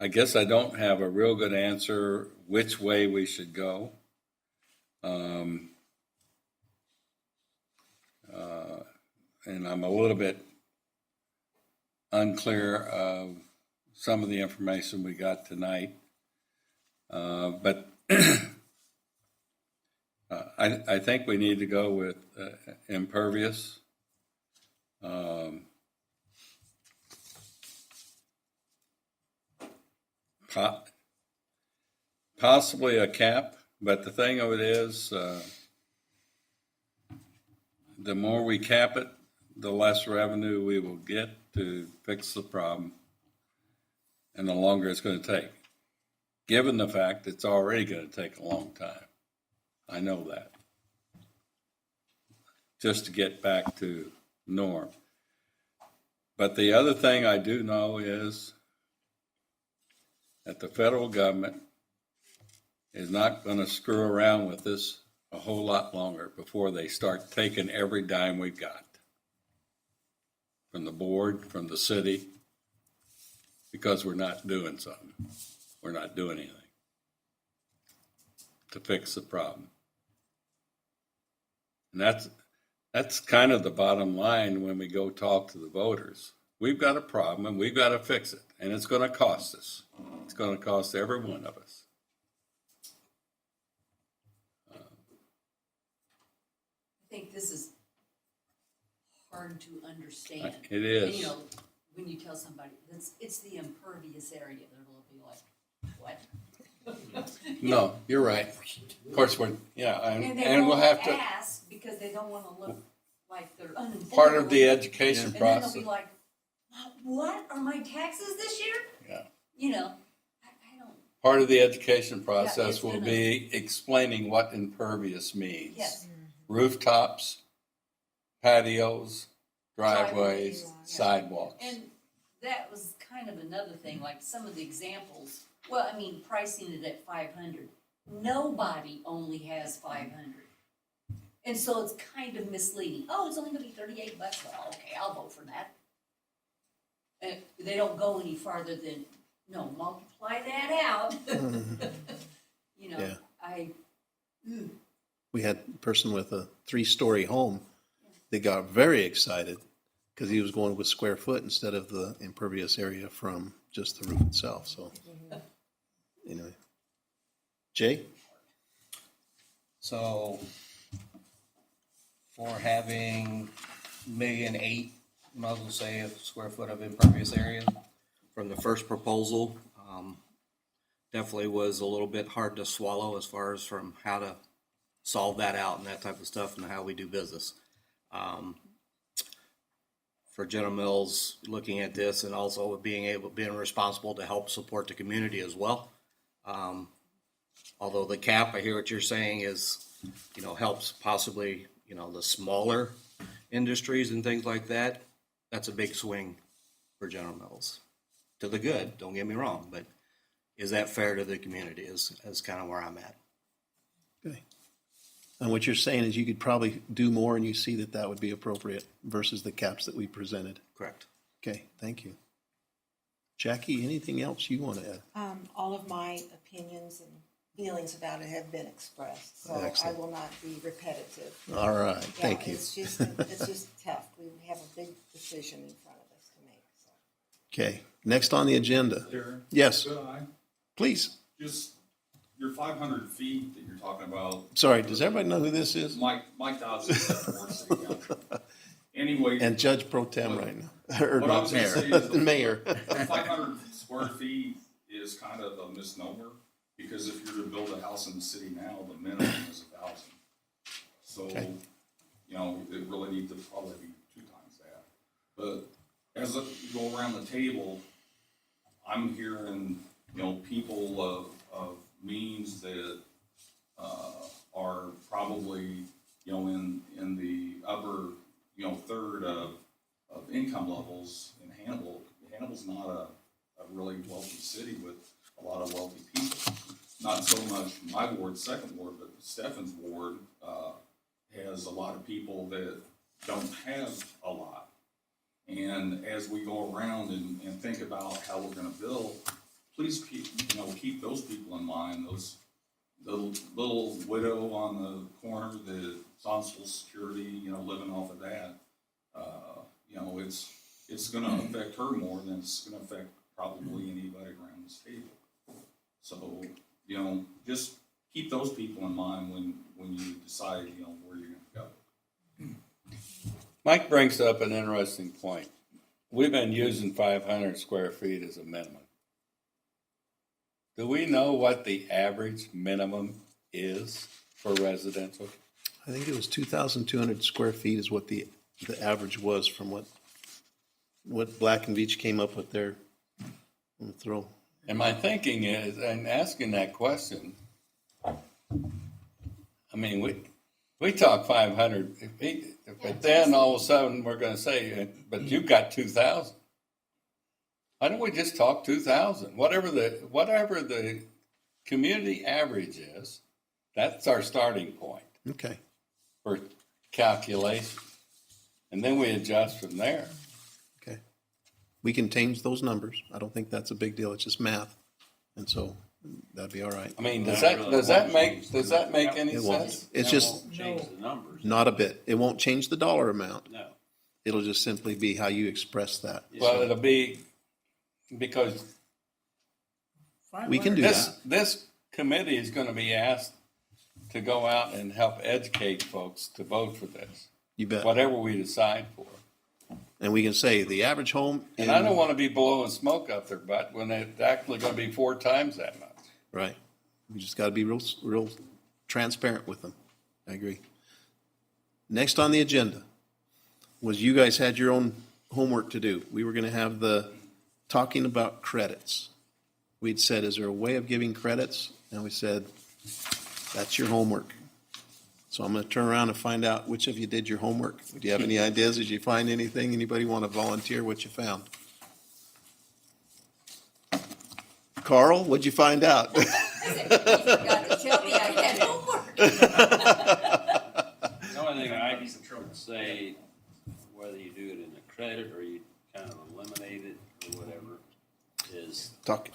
S5: I guess I don't have a real good answer which way we should go. And I'm a little bit unclear of some of the information we got tonight. But I think we need to go with impervious. Possibly a cap, but the thing of it is, the more we cap it, the less revenue we will get to fix the problem, and the longer it's going to take. given the fact it's already gonna take a long time. I know that. Just to get back to norm. But the other thing I do know is that the federal government is not gonna screw around with this a whole lot longer before they start taking every dime we've got. From the board, from the city, because we're not doing something. We're not doing anything to fix the problem. And that's kind of the bottom line when we go talk to the voters. We've got a problem and we've got to fix it, and it's going to cost us. It's going to cost every one of us.
S4: I think this is hard to understand.
S5: It is.
S4: And, you know, when you tell somebody, it's the impervious area, they'll be like, what?
S5: No, you're right. Of course,
S4: And they
S5: and we'll
S4: won't
S5: have to.
S4: ask because they don't want to look like they're uninformed.
S5: Part of the education
S4: And then
S5: process.
S4: they'll be like, what are my taxes this year?
S5: Yeah.
S4: You know, I don't,
S5: Part of the education
S4: it's
S5: process will
S4: gonna-
S5: be explaining what impervious means.
S4: yes.
S5: Rooftops, patios, driveways,
S4: Yeah.
S5: sidewalks.
S4: And that was kind of another thing, like some of the examples, well, I mean, pricing it at 500. Nobody only has 500. And so it's kind of misleading. Oh, it's only gonna be $38. Well, okay, I'll vote for that. And they don't go any farther than, no, multiply that out. You know,
S2: Yeah. We had a person with a 3-story home. They got very excited because he was going with square foot instead of the impervious area from just the roof itself. So, anyway. Jay?
S13: So for having 1.8 million, might as well say, a square foot of impervious area from the first proposal, definitely was a little bit hard to swallow as far as from how to solve that out and that type of stuff and how we do business. For General Mills, looking at this and also being responsible to help support the community as well. Although the cap, I hear what you're saying is, you know, helps possibly, you know, the smaller industries and things like that. That's a big swing for General Mills. To the good, don't get me wrong, but is that fair to the community is kind of where I'm at.
S2: Okay. And what you're saying is you could probably do more and you see that that would be appropriate versus the caps that we presented.
S13: Correct.
S2: Okay, thank you. Jackie, anything else you want to add?
S14: All of my opinions and feelings about it have been expressed, so I
S2: Excellent.
S14: will not be repetitive.
S2: All right,
S14: Yeah,
S2: thank you.
S14: It's just tough. We have a big decision in front of us to make, so.
S2: Okay, next on the agenda.
S8: Darren?
S2: Yes,
S8: Could I?
S2: please.
S8: Just, your 500 feet that you're talking about.
S2: Sorry, does everybody know who this is?
S8: Mike Dodson, Ward City Council. Anyway.
S2: And Judge Pro Tem right now, or
S8: What I
S2: not
S8: was gonna
S2: mayor,
S8: say is
S2: the mayor.
S8: The 500 square feet is kind of a misnomer, because if you're to build a house in the city now, the minimum is 1,000. So,
S2: Okay.
S8: you know, it really needs to probably be 2 times that. But as I go around the table, I'm hearing, you know, people of means that are probably, you know, in the upper, you know, third of income levels in Hannibal. Hannibal's not a really wealthy city with a lot of wealthy people. Not so much my ward, second ward, but Stefan's ward has a lot of people that don't have a lot. And as we go around and think about how we're gonna build, please keep those people in mind, the little widow on the corner that's on Social Security, you know, living off of that. You know, it's gonna affect her more than it's gonna affect probably anybody around this table. So, you know, just keep those people in mind when you decide, you know, where you're gonna go.
S5: Mike brings up an interesting point. We've been using 500 square feet as a minimum. Do we know what the average minimum is for residential?
S2: I think it was 2,200 square feet is what the average was from what Black and Veatch came up with their, I'm gonna throw
S5: And my thinking is, and asking that question, I mean, we talk 500, but then all of a sudden we're gonna say, but you've got 2,000. Why don't we just talk 2,000? Whatever the community average is, that's our starting point
S2: Okay.
S5: for calculation. And then we adjust from there.
S2: Okay. We can change those numbers. I don't think that's a big deal. It's just math. And so that'd be all right.
S5: I mean, does that make any
S2: It won't.
S5: sense?
S2: It's
S6: That
S2: just
S6: won't change the numbers.
S2: not a bit. It won't change the dollar amount.
S6: No.
S2: It'll just simply be how you express that.
S5: Well, it'll be, because
S2: We can do that.
S5: this committee is gonna be asked to go out and help educate folks to vote for this,
S2: You bet.
S5: whatever we decide for.
S2: And we can say the average home.
S5: And I don't wanna be blowing smoke up their butt when it's actually gonna be 4 times that much.
S2: Right. We just got to be real transparent with them. I agree. Next on the agenda was you guys had your own homework to do. We were going to have the talking about credits. We'd said, is there a way of giving credits? And we said, that's your homework. So I'm going to turn around and find out which of you did your homework. Do you have any ideas? Did you find anything? Anybody want to volunteer what you found? Carl, what'd you find out?
S4: You forgot to tell me I had homework.
S6: The only thing I can say, whether you do it in a credit or you kind of eliminate it or whatever, is
S2: Talk.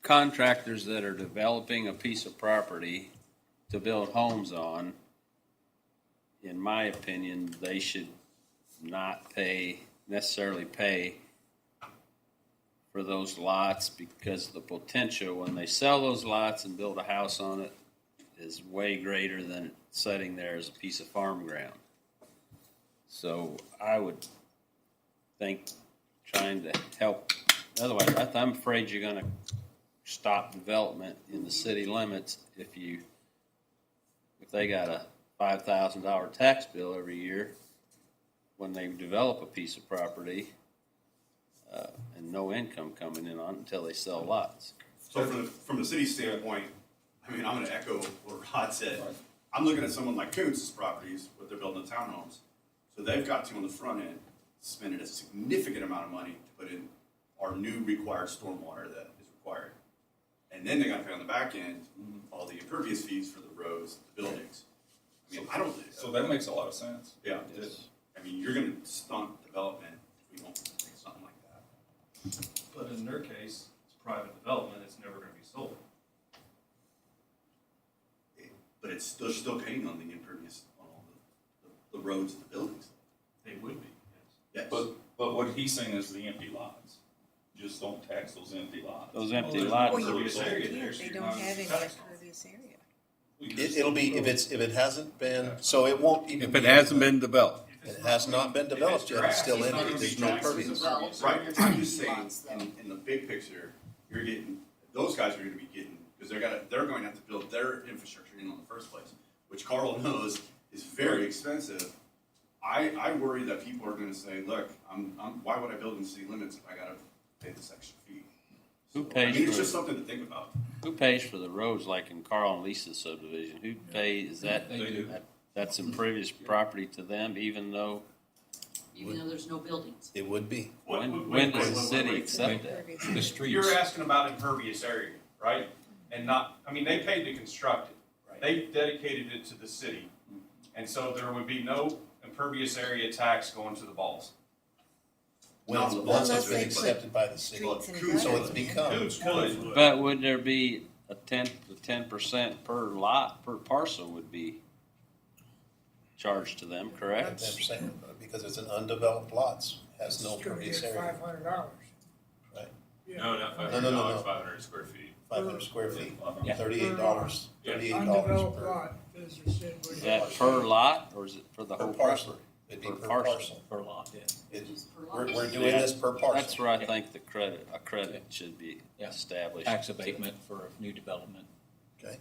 S6: contractors that are developing a piece of property to build homes on, in my opinion, they should not necessarily pay for those lots, because the potential when they sell those lots and build a house on it is way greater than sitting there as a piece of farm ground. So I would think trying to help, otherwise I'm afraid you're gonna stop development in the city limits if they got a $5,000 tax bill every year when they develop a piece of property, and no income coming in on it until they sell lots.
S7: So from the city standpoint, I mean, I'm gonna echo what Rod said. I'm looking at someone like Kuntz's properties, what they're building the townhomes. So they've got to, on the front end, spending a significant amount of money to put in our new required stormwater that is required. And then they gotta pay on the back end, all the impervious fees for the roads, the buildings. I mean, I don't.
S8: So that makes a lot of sense.
S7: Yeah, I mean, you're gonna stunt development if we don't do something like that.
S3: But in their case, it's private development, it's never gonna be sold.
S7: But they're still paying on the impervious, on all the roads and the buildings.
S3: They would be, yes.
S7: Yes.
S8: But what he's saying is the empty lots. Just don't tax those empty lots.
S6: Those empty
S3: there's
S6: lots.
S3: no impervious area there,
S14: Yeah,
S3: so
S14: they
S3: you're
S14: don't
S3: not
S14: have any
S3: taxed on it.
S14: impervious area.
S2: It'll be, if it hasn't been, so it won't even.
S5: If it hasn't been developed.
S2: It has not been developed yet, it's still empty, there's no pervious.
S7: Right, I'm just saying, in the big picture, you're getting, those guys are gonna be getting, because they're going to have to build their infrastructure in the first place, which Carl knows is very expensive. I worry that people are gonna say, look, why would I build in city limits if I gotta pay this extra fee?
S6: Who
S7: I
S6: pays
S7: mean, it's
S6: for
S7: just something to think about.
S6: Who pays for the roads, like in Carl and Lisa's subdivision? Who pays, is that?
S8: They do.
S6: That's impervious property to them, even though,
S4: Even though there's no buildings.
S2: It would be.
S6: when does the city accept that?
S10: The streets.
S3: You're asking about impervious area, right? And not, I mean, they paid to construct it. They dedicated it to the city. And so there would be no impervious area tax going to the balls.
S2: Once
S14: Unless
S2: it's been
S14: they
S2: accepted by the city.
S14: Streets and
S2: So
S14: gutters.
S2: it's become.
S3: Who's could?
S6: But would there be a 10% per lot, per parcel would be charged to them, correct?
S2: 10%, because it's an undeveloped lots, has no pervious area,
S9: $500.
S2: right?
S11: No, not
S2: No,
S11: $500,
S2: no, no, no.
S11: 500 square feet.
S2: 500 square feet,
S10: Yeah.
S2: $38,
S11: Yeah.
S9: Undeveloped
S2: per
S9: lot, visitor said.
S6: Is that per lot, or is it for the whole
S2: parcel.
S6: property?
S2: It'd be
S6: Per
S2: per
S6: parcel.
S2: parcel.
S10: Per lot, yeah.
S2: We're doing this per parcel.
S6: That's where I think a credit should be
S10: Yeah.
S6: established.
S10: Tax abatement for new development.
S2: Okay.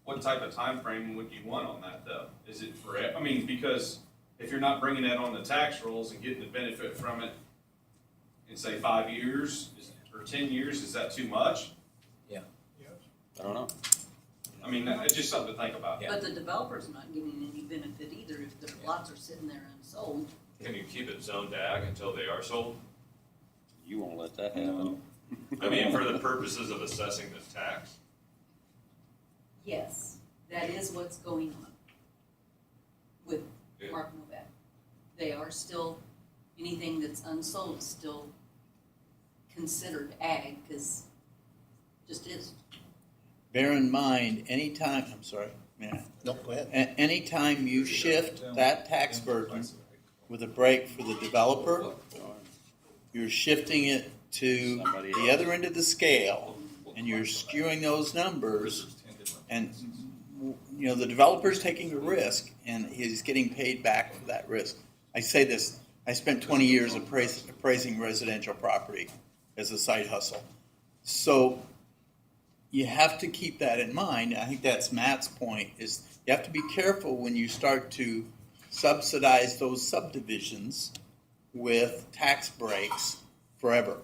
S3: What type of time frame would you want on that though? Is it for, I mean, because if you're not bringing that on the tax rolls and getting the benefit from it
S15: in say 5 years or 10 years, is that too much?
S6: I don't know.
S15: I mean, it's just something to think about.
S4: But the developer's not getting any benefit either if the lots are sitting there unsold.
S11: Can you keep it zoned ag until they are sold?
S6: You won't let that happen.
S11: I mean, for the purposes of assessing the tax?
S4: Yes, that is what's going on with
S11: Yeah.
S4: Mark Novak. They are still, anything that's unsold is still considered ag, because just is.
S1: Bear in mind, anytime, I'm sorry, yeah.
S2: No, go ahead.
S1: Anytime you shift that tax burden with a break for the developer, you're shifting it to the other end of the scale, and you're skewing those numbers, and, you know, the developer's taking a risk, and he's getting paid back for that risk. I say this, I spent 20 years appraising residential property as a side hustle. So you have to keep that in mind. I think that's Matt's point, is you have to be careful when you start to subsidize those subdivisions with tax breaks forever.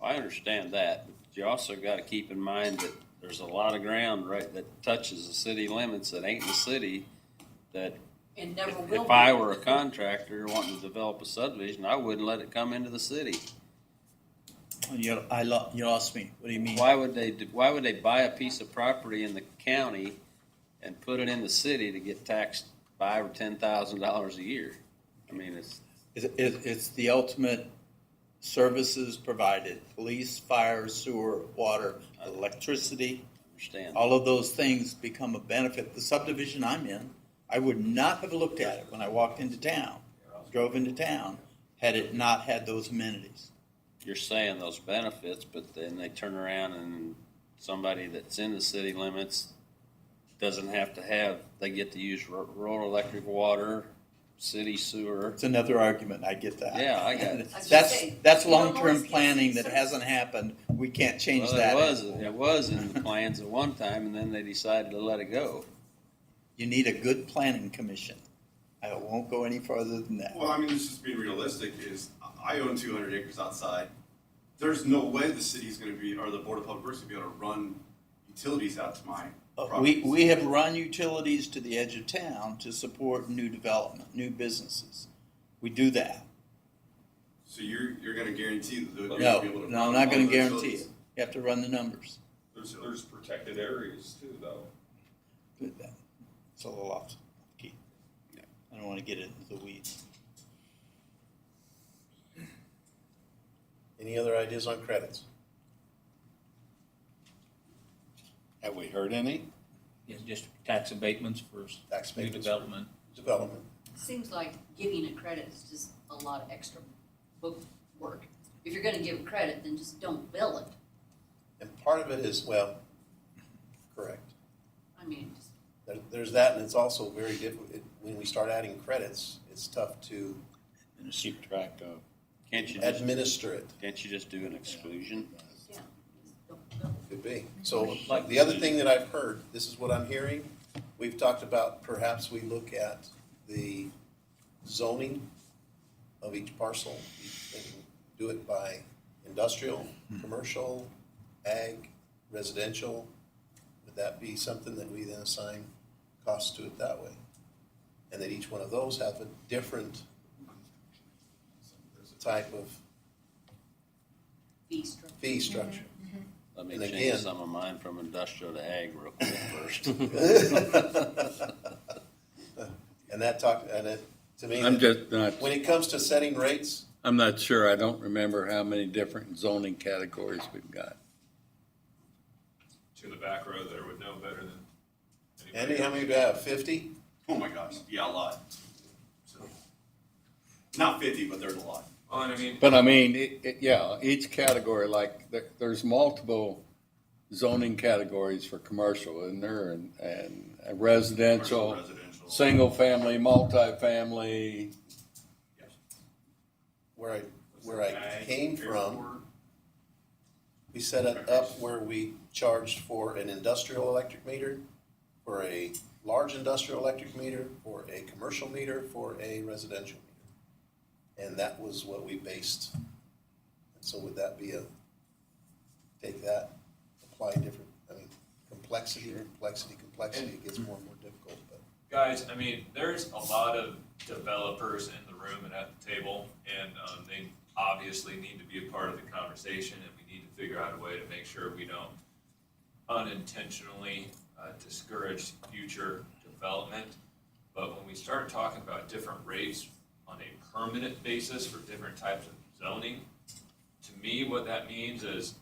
S6: I understand that, but you also gotta keep in mind that there's a lot of ground, right, that touches the city limits that ain't in the city, that
S4: And never will be.
S6: if I were a contractor wanting to develop a subdivision, I wouldn't let it come into the city.
S1: You lost me. What do you mean?
S6: Why would they buy a piece of property in the county and put it in the city to get taxed $5,000 or $10,000 a year? I mean,
S1: It's the ultimate services provided: police, fire, sewer, water, electricity.
S6: understand.
S1: All of those things become a benefit. The subdivision I'm in, I would not have looked at it when I walked into town, drove into town, had it not had those amenities.
S6: You're saying those benefits, but then they turn around and somebody that's in the city limits doesn't have to have, they get to use rural electric water, city sewer.
S1: It's another argument. I get that.
S6: Yeah, I got it.
S1: That's
S4: You don't
S1: long-term
S4: always get
S1: planning that
S4: city
S1: hasn't happened. We can't change
S6: Well,
S1: that.
S6: it was in the plans at one time, and then they decided to let it go.
S1: You need a good planning commission. I won't go any farther than that.
S7: Well, I mean, this is being realistic, is I own 200 acres outside. There's no way the city's gonna be, or the Board of Public Works will be able to run utilities out to my properties.
S1: We have run utilities to the edge of town to support new development, new businesses. We do that.
S7: So you're gonna guarantee that they'll be
S1: No,
S7: able to.
S1: no, I'm
S7: run
S1: not
S7: all
S1: gonna
S7: those
S1: guarantee
S7: utilities?
S1: it. You have to run the numbers.
S15: There's protected areas too, though.
S1: It's a little off key. I don't want to get into the weeds.
S2: Any other ideas on credits?
S5: Have we heard any?
S10: Yeah, just tax abatements for
S2: Tax
S10: new
S2: abatements.
S10: development.
S2: Development.
S4: Seems like giving a credit is just a lot of extra book work. If you're gonna give a credit, then just don't bill it.
S2: And part of it is, well, correct.
S4: I mean,
S2: There's that, and it's also very difficult, when we start adding credits, it's tough to
S5: Keep track of.
S6: Can't you just,
S2: administer it.
S6: can't you just do an exclusion?
S4: yeah, just don't bill it.
S2: Could be. So the other thing that I've heard, this is what I'm hearing, we've talked about perhaps we look at the zoning of each parcel. Do it by industrial, commercial, ag, residential. Would that be something that we then assign costs to it that way? And that each one of those have a different type of
S4: Fee structure.
S2: fee structure.
S6: Let me
S2: And
S6: change
S2: again-
S6: some of mine from industrial to ag real quick first.
S2: And that talk, and it, to me,
S5: I'm just not,
S2: when it comes to setting rates,
S5: I'm not sure. I don't remember how many different zoning categories we've got.
S11: To the back row there would know better than anybody.
S2: Andy, how many do you have? 50?
S7: Oh my gosh, yeah, a lot. So, not 50, but there's a lot.
S11: Well, and I mean,
S5: But I mean, yeah, each category, like, there's multiple zoning categories for commercial, isn't there? And residential,
S7: Residential.
S5: single-family, multifamily.
S7: Yes.
S2: Where I came from,
S7: Airport.
S2: we set it up where we charged for an industrial electric meter, for a large industrial electric meter, for a commercial meter, for a residential meter. And that was what we based. So would that be take that, apply different, complexity, it gets more and more difficult, but.
S11: Guys, I mean, there's a lot of developers in the room and at the table, and they obviously need to be a part of the conversation, and we need to figure out a way to make sure we don't unintentionally discourage future development. But when we start talking about different rates on a permanent basis for different types of zoning, to me, what that means is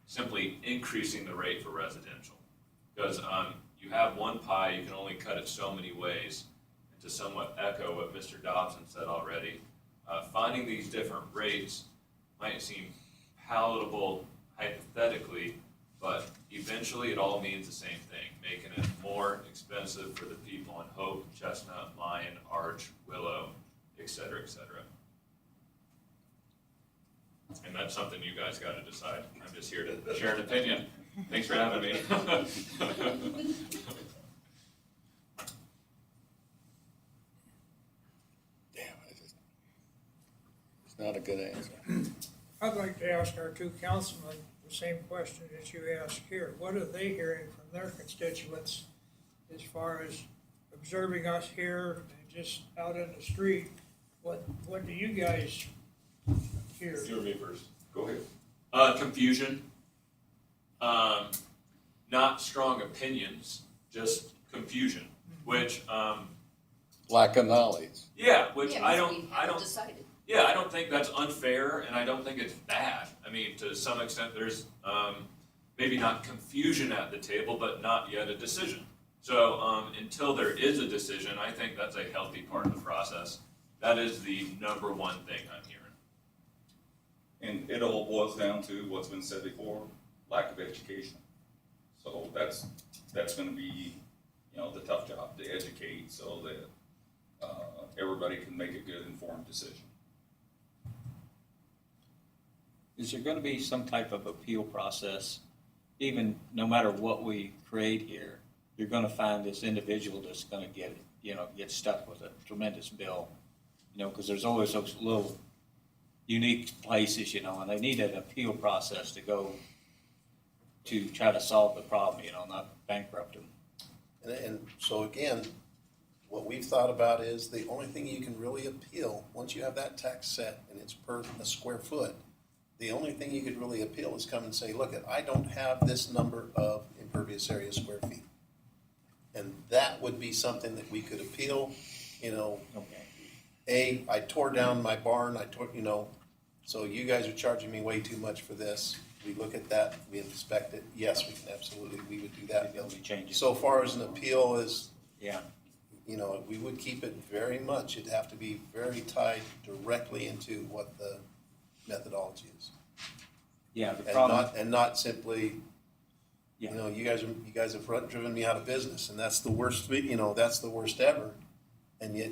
S11: simply increasing the rate for residential. Because you have one pie, you can only cut it so many ways. And to somewhat echo what Mr. Dobson said already, finding these different rates might seem palatable hypothetically, but eventually it all means the same thing, making it more expensive for the people in Hope, Chestnut, Lion, Arch, Willow, et cetera, et cetera. And that's something you guys got to decide. I'm just here to share an opinion. Thanks for having me.
S5: It's not a good answer.
S9: I'd like to ask our two councilmen the same question that you asked here. What are they hearing from their constituents as far as observing us here and just out in the street? What do you guys hear?
S11: You or me first. Go ahead. Confusion. Not strong opinions, just confusion, which,
S5: Lack of knowledge.
S11: which I don't
S4: decided.
S11: Yeah, I don't think that's unfair, and I don't think it's bad. I mean, to some extent, there's maybe not confusion at the table, but not yet a decision. So until there is a decision, I think that's a healthy part of the process. That is the number one thing I'm hearing.
S8: And it all boils down to what's been said before, lack of education. So that's gonna be, the tough job to educate so that everybody can make a good informed decision.
S10: Is there gonna be some type of appeal process? Even no matter what we create here, you're gonna find this individual that's gonna get stuck with a tremendous bill. Because there's always those little unique places, and they need an appeal process to go to try to solve the problem, not bankrupt them.
S2: And so again, what we've thought about is the only thing you can really appeal, once you have that tax set and it's per a square foot, the only thing you could really appeal is come and say, look, I don't have this number of impervious area square feet. And that would be something that we could appeal,
S10: Okay.
S2: I tore down my barn, so you guys are charging me way too much for this. We look at that, we inspect it, yes, we would do that.
S10: Maybe change it.
S2: So far as an appeal is,
S10: Yeah.
S2: we would keep it very much, it'd have to be very tied directly into what the methodology is.
S10: Yeah, the
S2: And
S10: problem.
S2: not simply,
S10: Yeah.
S2: you guys have driven me out of business, and that's the worst, that's the worst ever. And yet,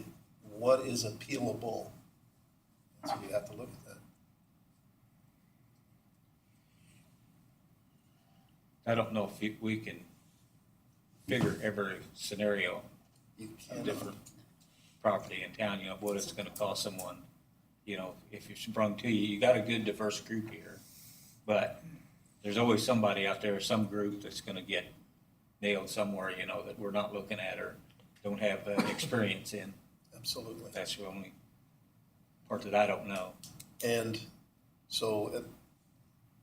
S2: what is appealable? So you have to look at that.
S10: I don't know if we can figure every scenario
S2: You
S10: of
S2: cannot.
S10: different property in town, what it's gonna cost someone. If it's sprung to you, you got a good diverse group here, but there's always somebody out there, some group that's gonna get nailed somewhere, that we're not looking at or don't have experience in.
S2: Absolutely.
S10: That's the only part that I don't know.
S2: And so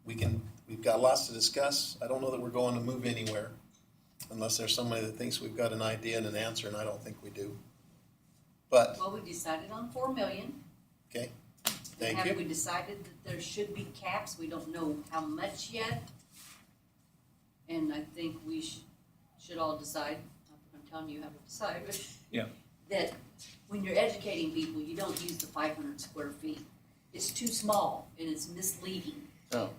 S2: we've got lots to discuss. I don't know that we're going to move anywhere unless there's somebody that thinks we've got an idea and an answer, and I don't think we do. But,
S4: Well, we decided on 4 million.
S2: okay, thank
S4: Have we
S2: you.
S4: decided that there should be caps? We don't know how much yet. And I think we should all decide, not that I'm telling you how to decide, but
S10: Yeah.
S4: that when you're educating people, you don't use the 500 square feet. It's too small and it's misleading.
S5: No.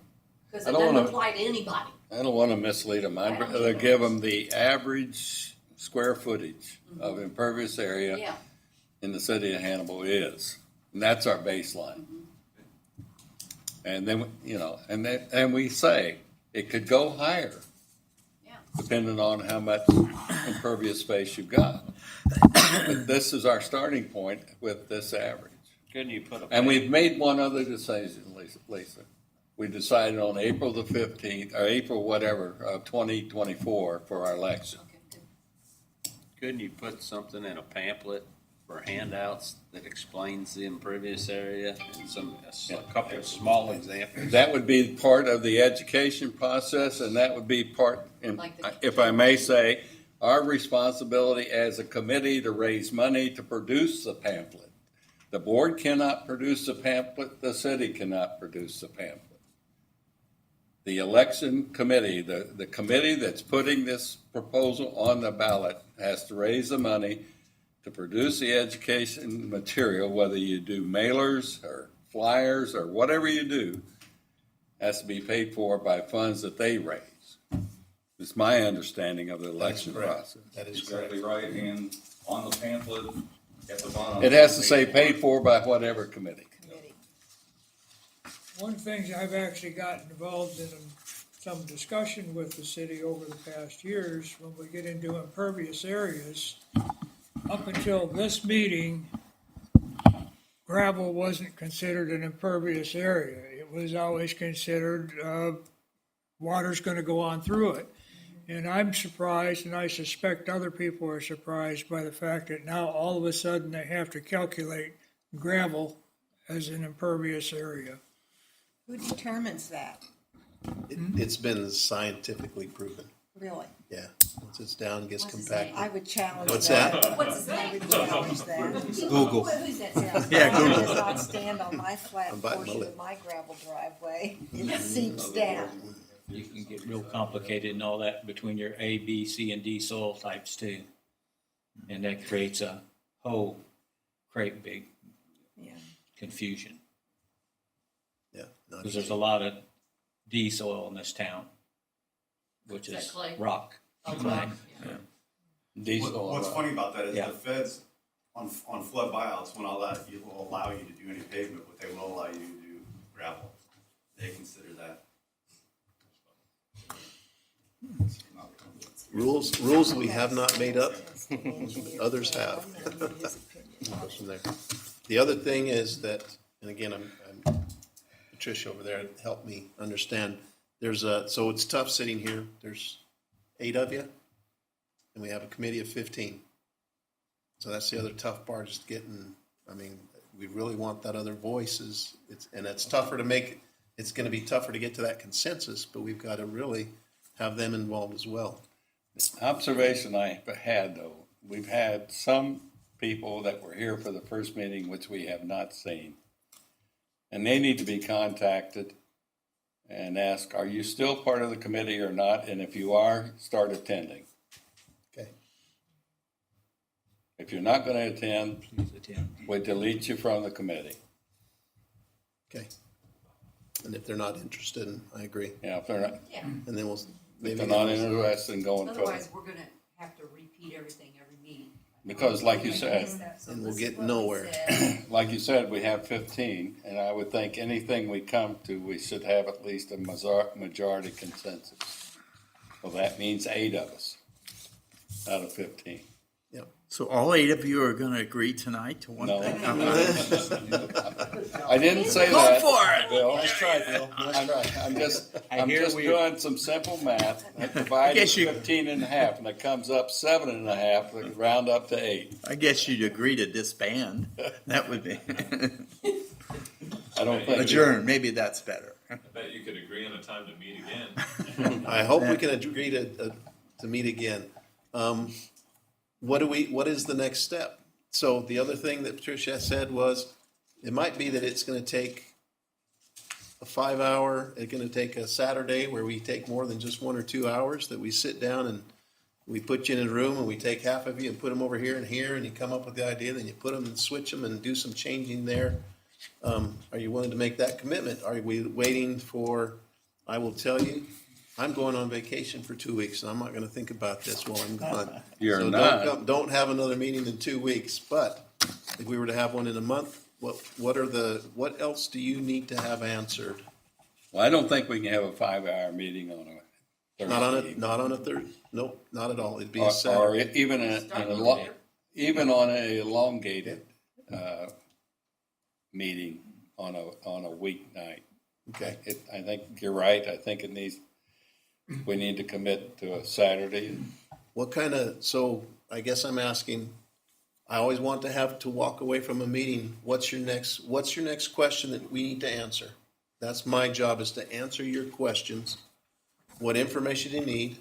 S4: Because
S5: I
S4: it
S5: don't
S4: doesn't
S5: wanna-
S4: apply to anybody.
S5: I don't want to mislead them. I'd rather give them the average square footage of impervious area
S4: Yeah.
S5: in the city of Hannibal is. And that's our baseline. And then, and we say it could go higher.
S4: Yeah.
S5: Depending on how much impervious space you've got. But this is our starting point with this average.
S10: Couldn't you put a?
S5: And we've made one other decision, Lisa. we decided on April the 15th, or April whatever, of 2024 for our election.
S6: Couldn't you put something in a pamphlet for handouts that explains the impervious area and a couple of small examples?
S5: That would be part of the education process, and that would be part, if I may say, our responsibility as a committee to raise money to produce the pamphlet. The board cannot produce the pamphlet, the city cannot produce the pamphlet. The election committee, the committee that's putting this proposal on the ballot has to raise the money to produce the education material, whether you do mailers or flyers or whatever you do, has to be paid for by funds that they raise. It's my understanding of the election process.
S2: That is
S8: Exactly right, and on the pamphlet at the bottom.
S5: It has to say paid for by whatever committee.
S9: One of the things I've actually gotten involved in some discussion with the city over the past years, when we get into impervious areas, up until this meeting, gravel wasn't considered an impervious area. It was always considered, water's gonna go on through it. And I'm surprised, and I suspect other people are surprised by the fact that now all of a sudden they have to calculate gravel as an impervious area.
S14: Who determines that,
S2: It's been scientifically proven.
S14: really?
S2: Yeah, once it's down, it gets
S4: What's his
S2: compacted.
S14: I would challenge
S2: What's
S14: that.
S2: that?
S4: What's his
S14: I
S4: name?
S14: would challenge that.
S1: Google.
S4: Who's that?
S1: Yeah,
S14: It
S1: Google.
S14: does not stand on my flat
S2: I'm biting my
S14: portion
S2: lip.
S14: of my gravel driveway. It seeps down.
S10: You can get real complicated and all that between your A, B, C, and D soil types too. And that creates a whole great big
S14: Yeah.
S10: confusion.
S2: Yeah. not
S10: Because there's
S2: easy.
S10: a lot of D soil in this town, which
S4: Is that
S10: is
S4: clay?
S10: rock.
S4: Oh,
S10: Clay.
S4: rock, yeah.
S5: Diesel.
S7: What's funny about that is
S10: Yeah.
S7: the feds on flood buyouts will allow you to do any pavement, but they will allow you to do gravel. They consider that.
S2: Rules we have not made up, others have. Goes from there. The other thing is that, and again, I'm Patricia over there helped me understand. So it's tough sitting here. There's 8 of you, and we have a committee of 15. So that's the other tough part, is getting. I mean, we really want that other voice. It's tougher to make. It's going to be tougher to get to that consensus, but we've got to really have them involved as well.
S5: Observation I had, though, we've had some people that were here for the first meeting, which we have not seen. And they need to be contacted and asked, are you still part of the committee or not? And if you are, start attending.
S2: Okay.
S5: If you're not going to attend,
S10: Please attend.
S5: we delete you from the committee.
S2: Okay. And if they're not interested, I agree.
S5: Yeah, if they're not,
S4: Yeah,
S2: And then we'll
S5: if
S2: maybe.
S5: they're not interested in going further.
S4: otherwise we're gonna have to repeat everything every meeting.
S5: Because like you said,
S2: And we'll get nowhere.
S5: like you said, we have 15, and I would think anything we come to, we should have at least a majority consensus. Well, that means 8 of us out of 15.
S2: Yep.
S1: So all 8 of you are gonna agree tonight to one
S5: No.
S1: thing?
S5: I didn't say
S1: Go
S5: that.
S1: for it.
S5: Bill.
S2: Nice try, Bill. Nice try.
S5: I'm
S10: hear
S5: just
S10: we-
S5: doing some simple math. I divided
S1: guess you-
S5: 15 and a half, and it comes up 7 and a half, and round up to 8.
S1: I guess you'd agree to disband. That would be
S5: I don't think.
S1: adjourn. Maybe that's better.
S11: I bet you could agree on a time to meet again.
S2: I hope we can agree to meet again. What is the next step? So the other thing that Patricia said was, it might be that it's gonna take a 5-hour, it's gonna take a Saturday where we take more than just 1 or 2 hours, that we sit down and we put you in a room and we take half of you and put them over here, and you come up with the idea, then you put them and switch them and do some changing there. Are you willing to make that commitment? Are we waiting for, I will tell you, I'm going on vacation for 2 weeks, and I'm not gonna think about this while I'm gone.
S5: You're
S2: So
S5: not.
S2: Don't have another meeting in 2 weeks, but if we were to have one in a month, what else do you need to have answered?
S5: Well, I don't think we can have a 5-hour meeting on a Thursday.
S2: Not on a third, nope, not at all. It'd be a
S5: Or
S2: Saturday.
S5: even even on a elongated meeting on a weeknight.
S2: Okay.
S5: I think you're right. I think we need to commit to a Saturday.
S2: What kind of, so I guess I'm asking, I always want to have to walk away from a meeting. What's your next question that we need to answer? That's my job, is to answer your questions. What information you need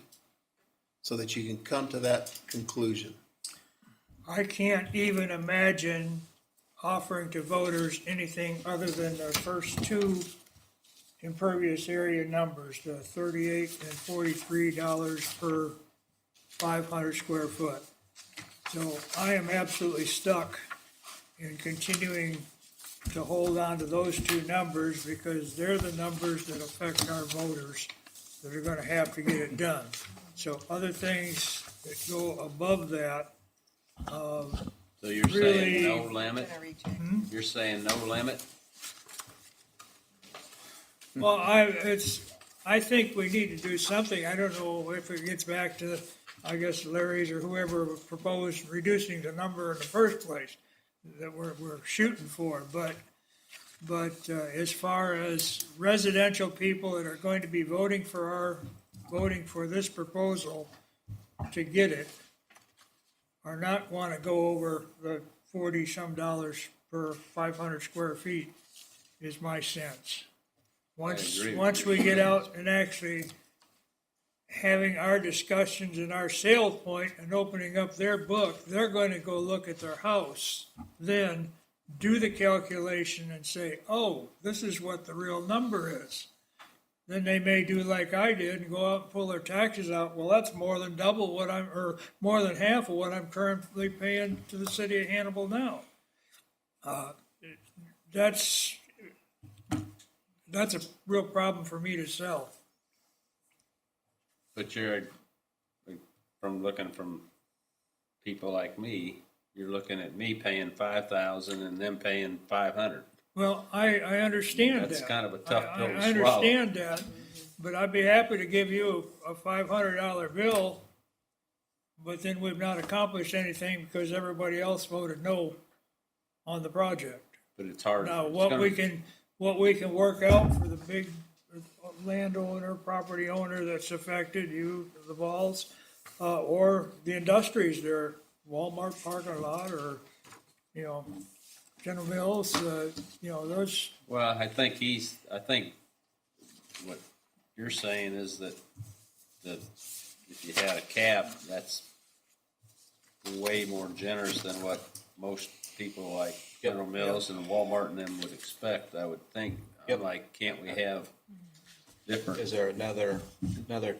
S2: so that you can come to that conclusion.
S9: I can't even imagine offering to voters anything other than the first two impervious area numbers, the $38 and $43 per 500 square foot. So I am absolutely stuck in continuing to hold on to those two numbers because they're the numbers that affect our voters that are gonna have to get it done. So other things that go above that,
S6: So you're
S9: Really-
S6: saying no limit?
S14: Gonna reject.
S6: You're saying no limit?
S9: well, I think we need to do something. I don't know if it gets back to, I guess Larry's or whoever proposed reducing the number in the first place that we're shooting for, but as far as residential people that are going to be voting for this proposal to get it, are not want to go over the 40-some dollars per 500 square feet, is my sense.
S5: agree.
S9: Once we get out and actually having our discussions and our sale point and opening up their book, they're going to go look at their house, then do the calculation and say, oh, this is what the real number is. Then they may do like I did and go out and pull their taxes out. Well, that's more than double or more than half of what I'm currently paying to the city of Hannibal now. That's a real problem for me to sell.
S6: But looking from people like me, you're looking at me paying 5,000 and them paying 500.
S9: Well, I understand that.
S6: That's kind of a tough pill to
S9: I
S6: swallow.
S9: understand that, but I'd be happy to give you a $500 bill, but then we've not accomplished anything because everybody else voted no on the project.
S6: But it's hard.
S9: Now,
S6: It's
S9: what
S6: gonna-
S9: we can work out for the big landowner, property owner that's affected, you, the Vols, or the industries there, Walmart parking lot, or, General Mills, those,
S6: Well, I think what you're saying is that if you had a cap, that's way more generous than what most people like General Mills and Walmart and them would expect, I would think. I'm like, can't we have different?
S13: Is there another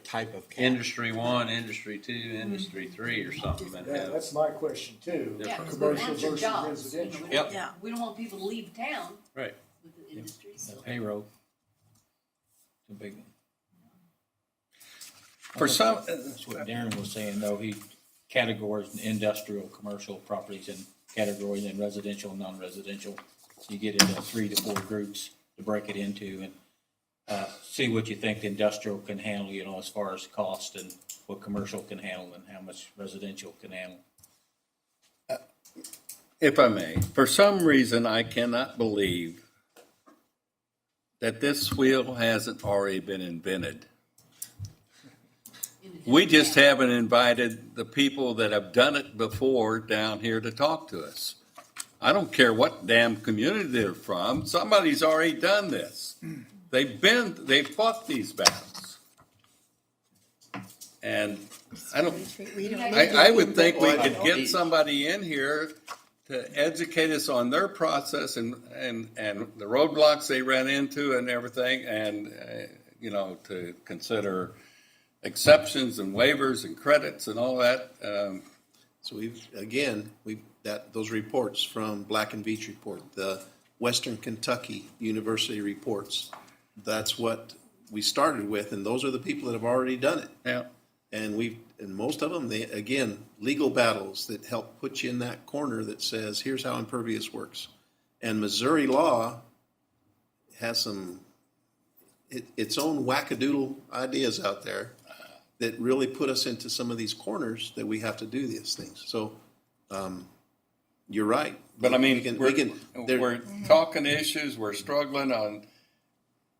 S13: type of cap?
S6: Industry 1, Industry 2, Industry 3 or something and have.
S12: That's my question too.
S4: Yeah, because we
S12: Commercial
S4: want your
S12: versus
S4: jobs.
S12: residential.
S6: Yep.
S14: Yeah.
S4: We don't want people to leave town
S6: Right.
S4: with the industries. So.
S10: Payroll. It's a big one.
S5: For some,
S10: That's what Darren was saying, though, he categorized industrial, commercial properties and categories in residential and non-residential. So you get into 3 to 4 groups to break it into and see what you think the industrial can handle, as far as cost and what commercial can handle and how much residential can handle.
S5: if I may, for some reason, I cannot believe that this wheel hasn't already been invented. We just haven't invited the people that have done it before down here to talk to us. I don't care what damn community they're from, somebody's already done this. They've fought these battles. And I would think we could get somebody in here to educate us on their process and the roadblocks they ran into and everything, and, to consider exceptions and waivers and credits and all that.
S2: So those reports from Black and Veatch report, the Western Kentucky University reports, that's what we started with, and those are the people that have already done it.
S5: Yeah.
S2: And most of them, legal battles that help put you in that corner that says, here's how impervious works. And Missouri law has its own wackadoodle ideas out there that really put us into some of these corners that we have to do these things. So, you're right.
S5: But I mean,
S2: We can-
S5: we're talking issues, we're struggling on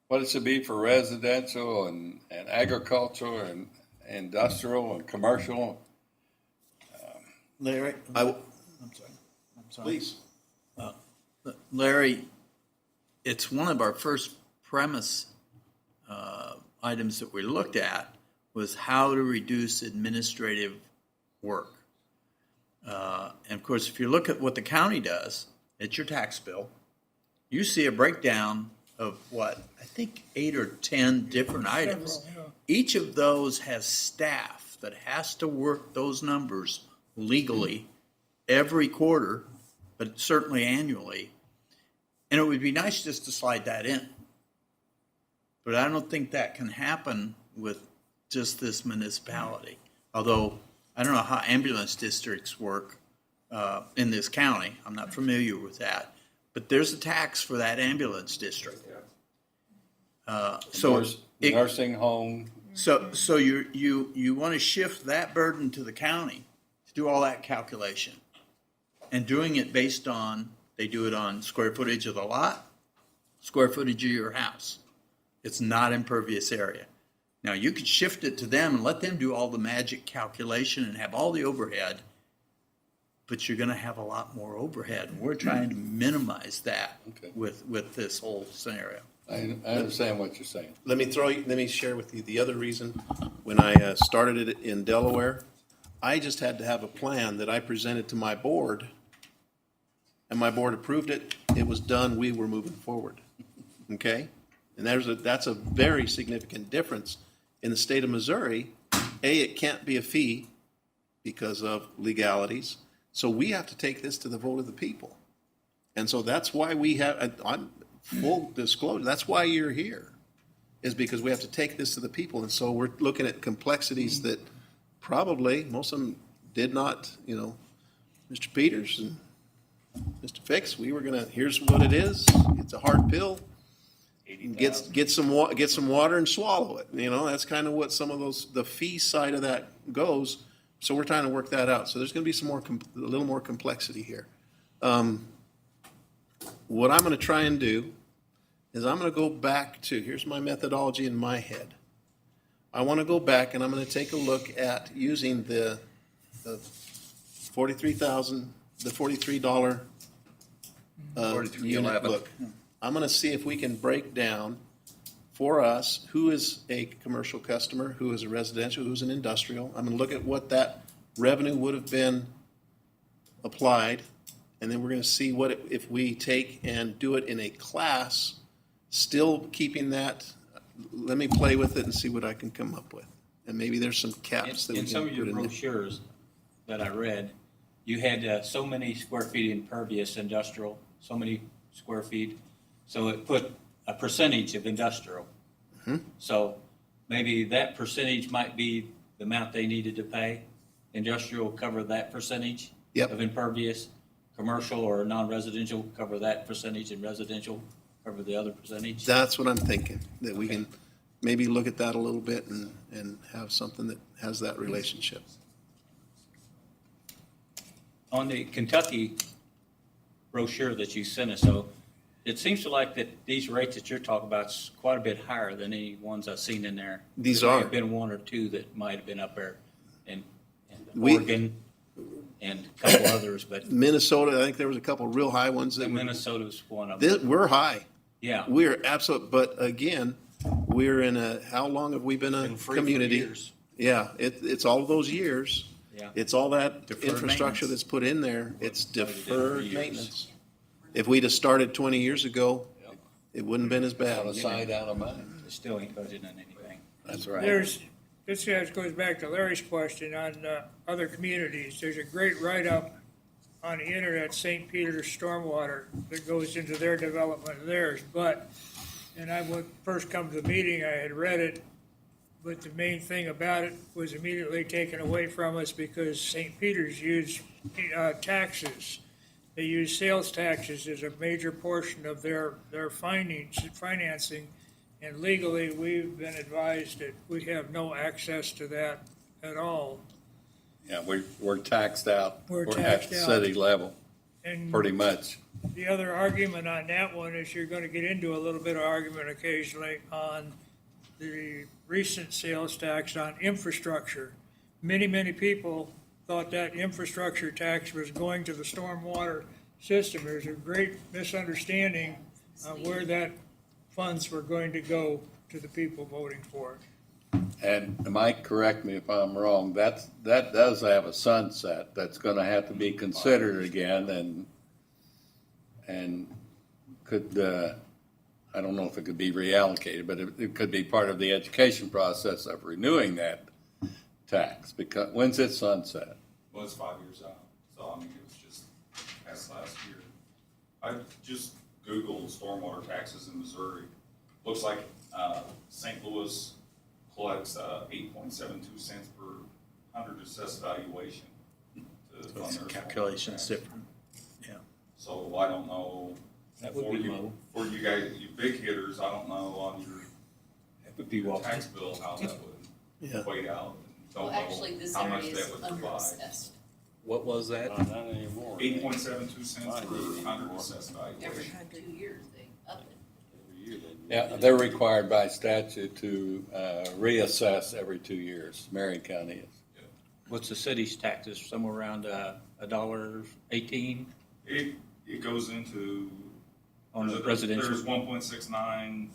S5: what it should be for residential and agricultural and industrial and commercial.
S1: Larry,
S2: I'm
S1: sorry.
S2: Please.
S1: Larry, it's one of our first premise items that we looked at was how to reduce administrative work. And of course, if you look at what the county does, it's your tax bill. You see a breakdown of what, I think 8 or 10 different items.
S9: Several, yeah.
S1: Each of those has staff that has to work those numbers legally every quarter, but certainly annually. And it would be nice just to slide that in. But I don't think that can happen with just this municipality. Although I don't know how ambulance districts work in this county. I'm not familiar with that. But there's a tax for that ambulance district.
S5: Nursing home.
S1: So you want to shift that burden to the county to do all that calculation. And doing it based on, they do it on square footage of the lot, square footage of your house. It's not impervious area. Now, you could shift it to them and let them do all the magic calculation and have all the overhead, but you're going to have a lot more overhead. And we're trying to minimize that with this whole scenario.
S5: I understand what you're saying.
S2: Let me share with you the other reason. When I started it in Delaware, I just had to have a plan that I presented to my board, and my board approved it. It was done. We were moving forward. Okay? And that's a very significant difference. In the state of Missouri, it can't be a fee because of legalities. So we have to take this to the vote of the people. And so that's why we have, on full disclosure, that's why you're here, is because we have to take this to the people. And so we're looking at complexities that probably most of them did not, Mr. Peters and Mr. Fix, here's what it is. It's a hard pill. Get some water and swallow it. That's kind of what some of the fee side of that goes. So we're trying to work that out. So there's going to be a little more complexity here. What I'm going to try and do is I'm going to go back to, here's my methodology in my head. I want to go back and I'm going to take a look at using the $43,000, the $43 unit book. I'm going to see if we can break down for us who is a commercial customer, who is a residential, who's an industrial. I'm going to look at what that revenue would have been applied, and then we're going to see if we take and do it in a class, still keeping that. Let me play with it and see what I can come up with. And maybe there's some caps that we can
S10: some of your
S2: put in there.
S10: brochures that I read, you had so many square feet impervious industrial, so many square feet. So it put a percentage of industrial.
S2: Mm-hmm.
S10: So maybe that percentage might be the amount they needed to pay. Industrial cover that percentage of impervious. Commercial or non-residential cover that percentage, and residential cover the other percentage.
S2: That's what I'm thinking, that we can maybe look at that a little bit and have something that has that relationship.
S10: On the Kentucky brochure that you sent us, so it seems to like that these rates that you're talking about is quite a bit higher than any ones I've seen in there.
S2: These
S10: there
S2: are.
S10: Might have been one or two that might have been up there in Oregon and a couple others, but
S2: Minnesota, I think there was a couple real high ones.
S10: Minnesota's one of them.
S2: We're high.
S10: Yeah.
S2: We're absolute, but again, we're in how long have we been a community?
S10: Years.
S2: Yeah, it's all of those years.
S10: Yeah.
S2: It's all that
S1: Deferred
S2: infrastructure
S1: maintenance.
S2: that's put in there. It's deferred
S10: years.
S2: maintenance. If we'd have started 20 years ago, it wouldn't have been as bad.
S5: Out of sight, out of mind.
S10: They still ain't budgeting on anything.
S2: That's right.
S9: This goes back to Larry's question on other communities. There's a great write-up on the internet, St. Peter's Stormwater, that goes into their development of theirs. And I would first come to the meeting, I had read it, but the main thing about it was immediately taken away from us because St. Peter's used taxes. They use sales taxes as a major portion of their financing. And legally, we've been advised that we have no access to that at all.
S5: Yeah, we're taxed out.
S9: We're
S5: at
S9: taxed
S5: the
S9: out.
S5: city level.
S9: And
S5: pretty much.
S9: the other argument on that one is you're gonna get into a little bit of argument occasionally on the recent sales tax on infrastructure. Many people thought that infrastructure tax was going to the stormwater system. There's a great misunderstanding of where that funds were going to go to the people voting for it.
S5: And Mike, correct me if I'm wrong, that does have a sunset that's gonna have to be considered again and could, I don't know if it could be reallocated, but it could be part of the education process of renewing that tax, because, when's it sunset?
S8: Well, it's 5 years out, so I mean, it was just past last year. I just Googled stormwater taxes in Missouri. Looks like, St. Louis collects, 8.72 cents per 100 assessed valuation. To fund their
S10: Calculation's
S8: tax.
S10: different. Yeah.
S8: So I don't know.
S10: That would
S8: for
S10: be
S8: you-
S10: low.
S8: For you guys, you big hitters, I don't know on
S10: That would be
S8: your
S10: well.
S8: tax bill how that would
S2: Yeah.
S8: equate out.
S4: Well,
S8: Don't know
S4: actually, this
S8: how much
S4: area
S8: that
S4: is
S8: would
S4: under
S8: provide.
S4: assessed
S5: What was that?
S6: Not anymore.
S8: 8.72 cents per
S6: Fine.
S8: 100 assessed
S4: every
S8: valuation.
S4: 2 years, they up it.
S6: Every year they-
S5: Yeah, they're required by statute to reassess every 2 years. Marion County is.
S10: What's the city's taxes? Somewhere around $1.18
S8: It goes into.
S10: on the
S8: There's
S10: residential.
S8: 1.69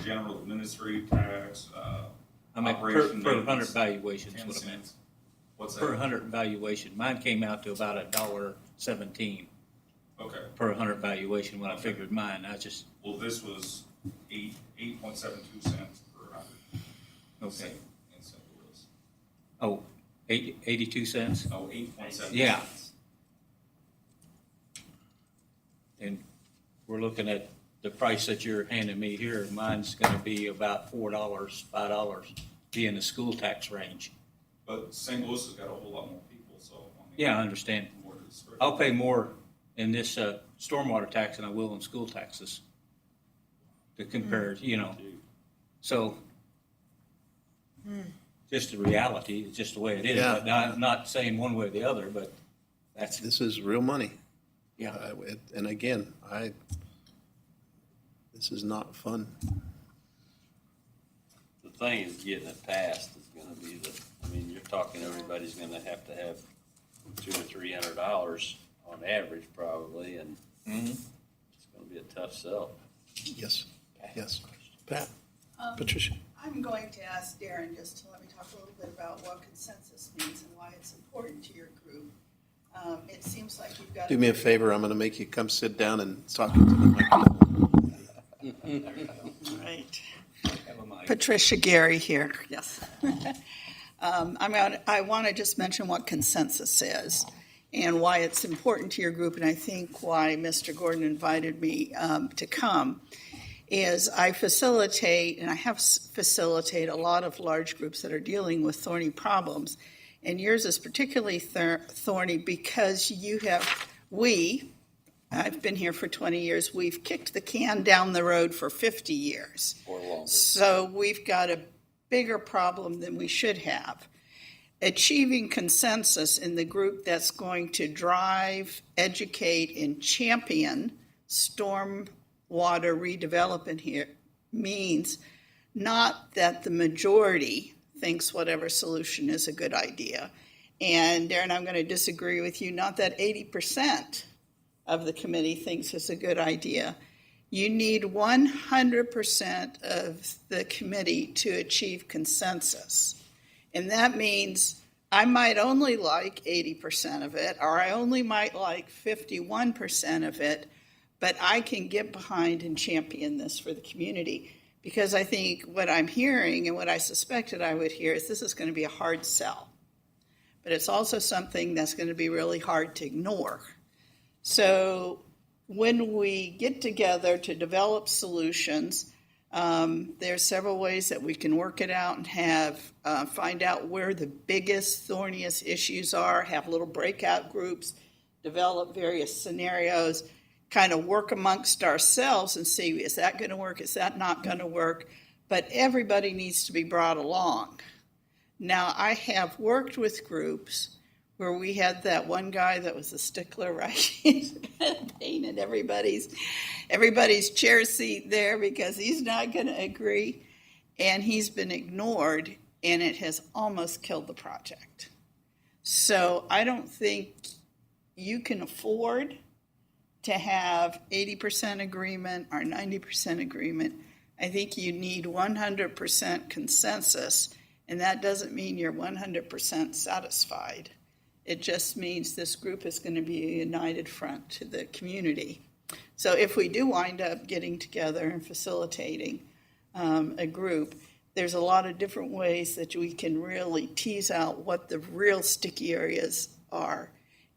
S8: general administrative tax,
S10: I mean,
S8: operation
S10: per
S8: maintenance,
S10: 100 valuation is
S8: 10
S10: what I meant.
S8: cents. What's
S10: Per
S8: that?
S10: 100 valuation. Mine came out to about $1.17
S8: Okay,
S10: per 100 valuation when I figured mine. I just,
S8: well, this was 8.72 cents per 100.
S10: okay.
S8: In St. Louis.
S10: Oh, 82 cents?
S8: No, 8.7.
S10: Yeah. And we're looking at the price that you're handing me here. Mine's gonna be about $4, $5, be in the school tax range.
S8: But St. Louis has got a whole lot more people, so. I mean,
S10: Yeah, I understand.
S8: more to the spread.
S10: I'll pay more in this stormwater tax than I will in school taxes to compare, So, just the reality, it's just the way it is.
S2: Yeah.
S10: But I'm not saying one way or the other, but that's,
S2: This is real money.
S10: yeah.
S2: And again, this is not fun.
S6: The thing is, getting it passed is gonna be you're talking everybody's gonna have $200 or $300 on average probably, and it's gonna be a tough sell.
S2: Yes, yes. Pat, Patricia?
S16: I'm going to ask Darren just to let me talk a little bit about what consensus means and why it's important to your group. It seems like you've got.
S2: Do me a favor, I'm gonna make you come sit down and talk into the microphone.
S16: Right. Patricia Gary here, yes. I want to just mention what consensus is and why it's important to your group, and I think why Mr. Gordon invited me to come, is I facilitate, and I have facilitated a lot of large groups that are dealing with thorny problems, and yours is particularly thorny because I've been here for 20 years, we've kicked the can down the road for 50 years.
S6: Or longer.
S16: So we've got a bigger problem than we should have. Achieving consensus in the group that's going to drive, educate, and champion stormwater redevelopment here means not that the majority thinks whatever solution is a good idea. And Darren, I'm going to disagree with you, not that 80% of the committee thinks it's a good idea. You need 100% of the committee to achieve consensus. And that means I might only like 80% of it, or I only might like 51% of it, but I can get behind and champion this for the community. Because I think what I'm hearing and what I suspected I would hear is this is going to be a hard sell. But it's also something that's going to be really hard to ignore. So when we get together to develop solutions, there are several ways that we can work it out and find out where the biggest, thorniest issues are, have little breakout groups, develop various scenarios, kind of work amongst ourselves and see, is that going to work? Is that not going to work? But everybody needs to be brought along. Now, I have worked with groups where we had that one guy that was a stickler, right? He's painted everybody's chair seat there because he's not going to agree. And he's been ignored, and it has almost killed the project. So I don't think you can afford to have 80% agreement or 90% agreement. I think you need 100% consensus, and that doesn't mean you're 100% satisfied. It just means this group is going to be a united front to the community. So if we do wind up getting together and facilitating a group, there's a lot of different ways that we can really tease out what the real sticky areas are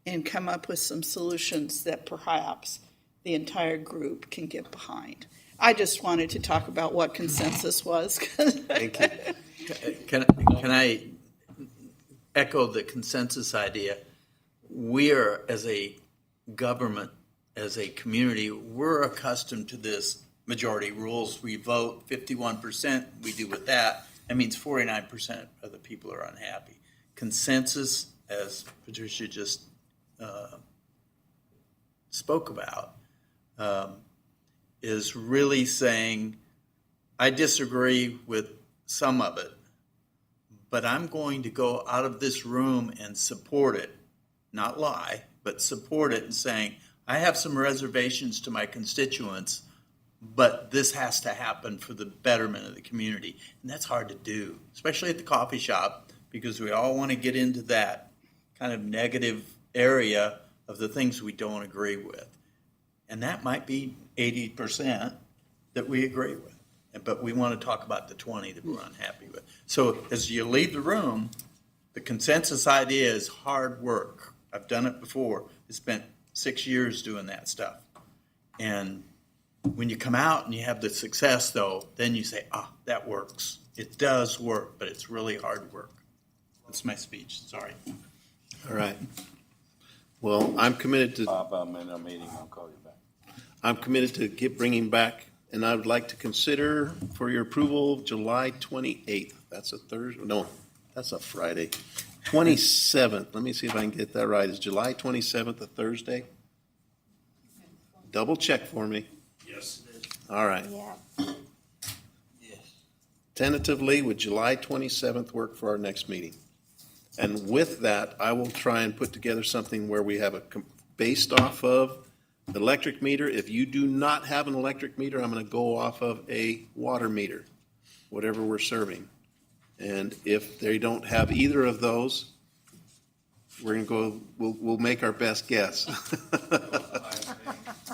S16: and come up with some solutions that perhaps the entire group can get behind. I just wanted to talk about what consensus was.
S2: Thank you.
S1: Can I echo the consensus idea? We are, as a government, as a community, we're accustomed to this majority rules. We vote 51%, we do with that. That means 49% of the people are unhappy. Consensus, as Patricia just spoke about, is really saying, I disagree with some of it, but I'm going to go out of this room and support it, not lie, but support it and saying, I have some reservations to my constituents, but this has to happen for the betterment of the community. And that's hard to do, especially at the coffee shop, because we all want to get into that kind of negative area of the things we don't agree with. And that might be 80% that we agree with. But we want to talk about the 20 that we're unhappy with. So as you leave the room, the consensus idea is hard work. I've done it before. I spent 6 years doing that stuff. And when you come out and you have the success, though, then you say, that works. It does work, but it's really hard work. That's my speech. Sorry.
S2: All right. Well, I'm committed to.
S5: Bob, I'm in a meeting. I'll call you back.
S2: I'm committed to bringing back, and I would like to consider for your approval July 28th. That's a Thursday. No, that's a Friday. 27th. Let me see if I can get that right. Is July 27th a Thursday? Double check for me.
S8: Yes.
S2: All right.
S14: Yeah.
S2: Tentatively, would July 27th work for our next meeting? And with that, I will try and put together something where we have based off of the electric meter. If you do not have an electric meter, I'm going to go off of a water meter, whatever we're serving. And if they don't have either of those, we're going to go, we'll make our best guess.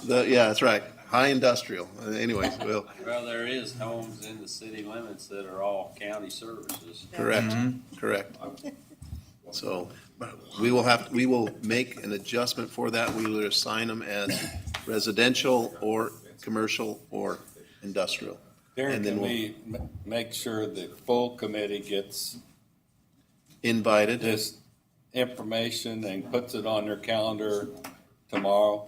S2: Yeah, that's right. High industrial. Anyways,
S6: Well, there is homes in the city limits that are all county services.
S2: correct, correct. So we will make an adjustment for that. We will assign them as residential or commercial or industrial.
S5: Darren,
S2: And then
S5: can
S2: we'll
S5: we make sure the full committee gets
S2: invited.
S5: this information and puts it on their calendar tomorrow?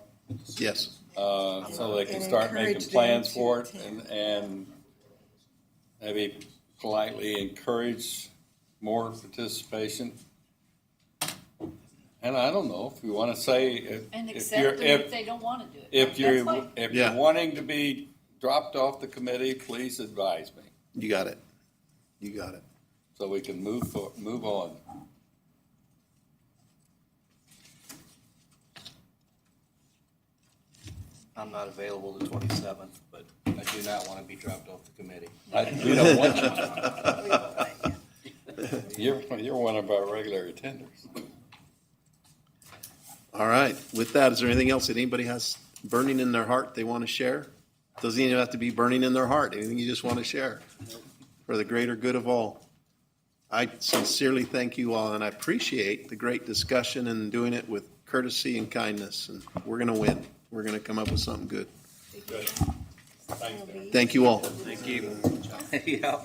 S2: Yes.
S5: So they can
S14: And
S5: start making
S14: encourage them
S5: plans
S14: to
S5: for it
S14: attend.
S5: and maybe politely encourage more participation. And I don't know if you want to say
S4: And
S5: if
S4: accept
S5: you're,
S4: them if they don't want to do it.
S5: if you're,
S4: That's fine.
S5: if
S2: Yeah.
S5: you're wanting to be dropped off the committee, please advise me
S2: You got it. You got it.
S5: so we can move on.
S13: I'm not available the 27th, but I do not want to be dropped off the committee.
S5: We don't want you. You're one of our regular attenders.
S2: All right. With that, is there anything else that anybody has burning in their heart they want to share? Doesn't even have to be burning in their heart. Anything you just want to share for the greater good of all. I sincerely thank you all, and I appreciate the great discussion and doing it with courtesy and kindness. And we're going to win. We're going to come up with something good.
S5: Thanks, Darren.
S2: Thank you all.
S10: Thank you. Yeah.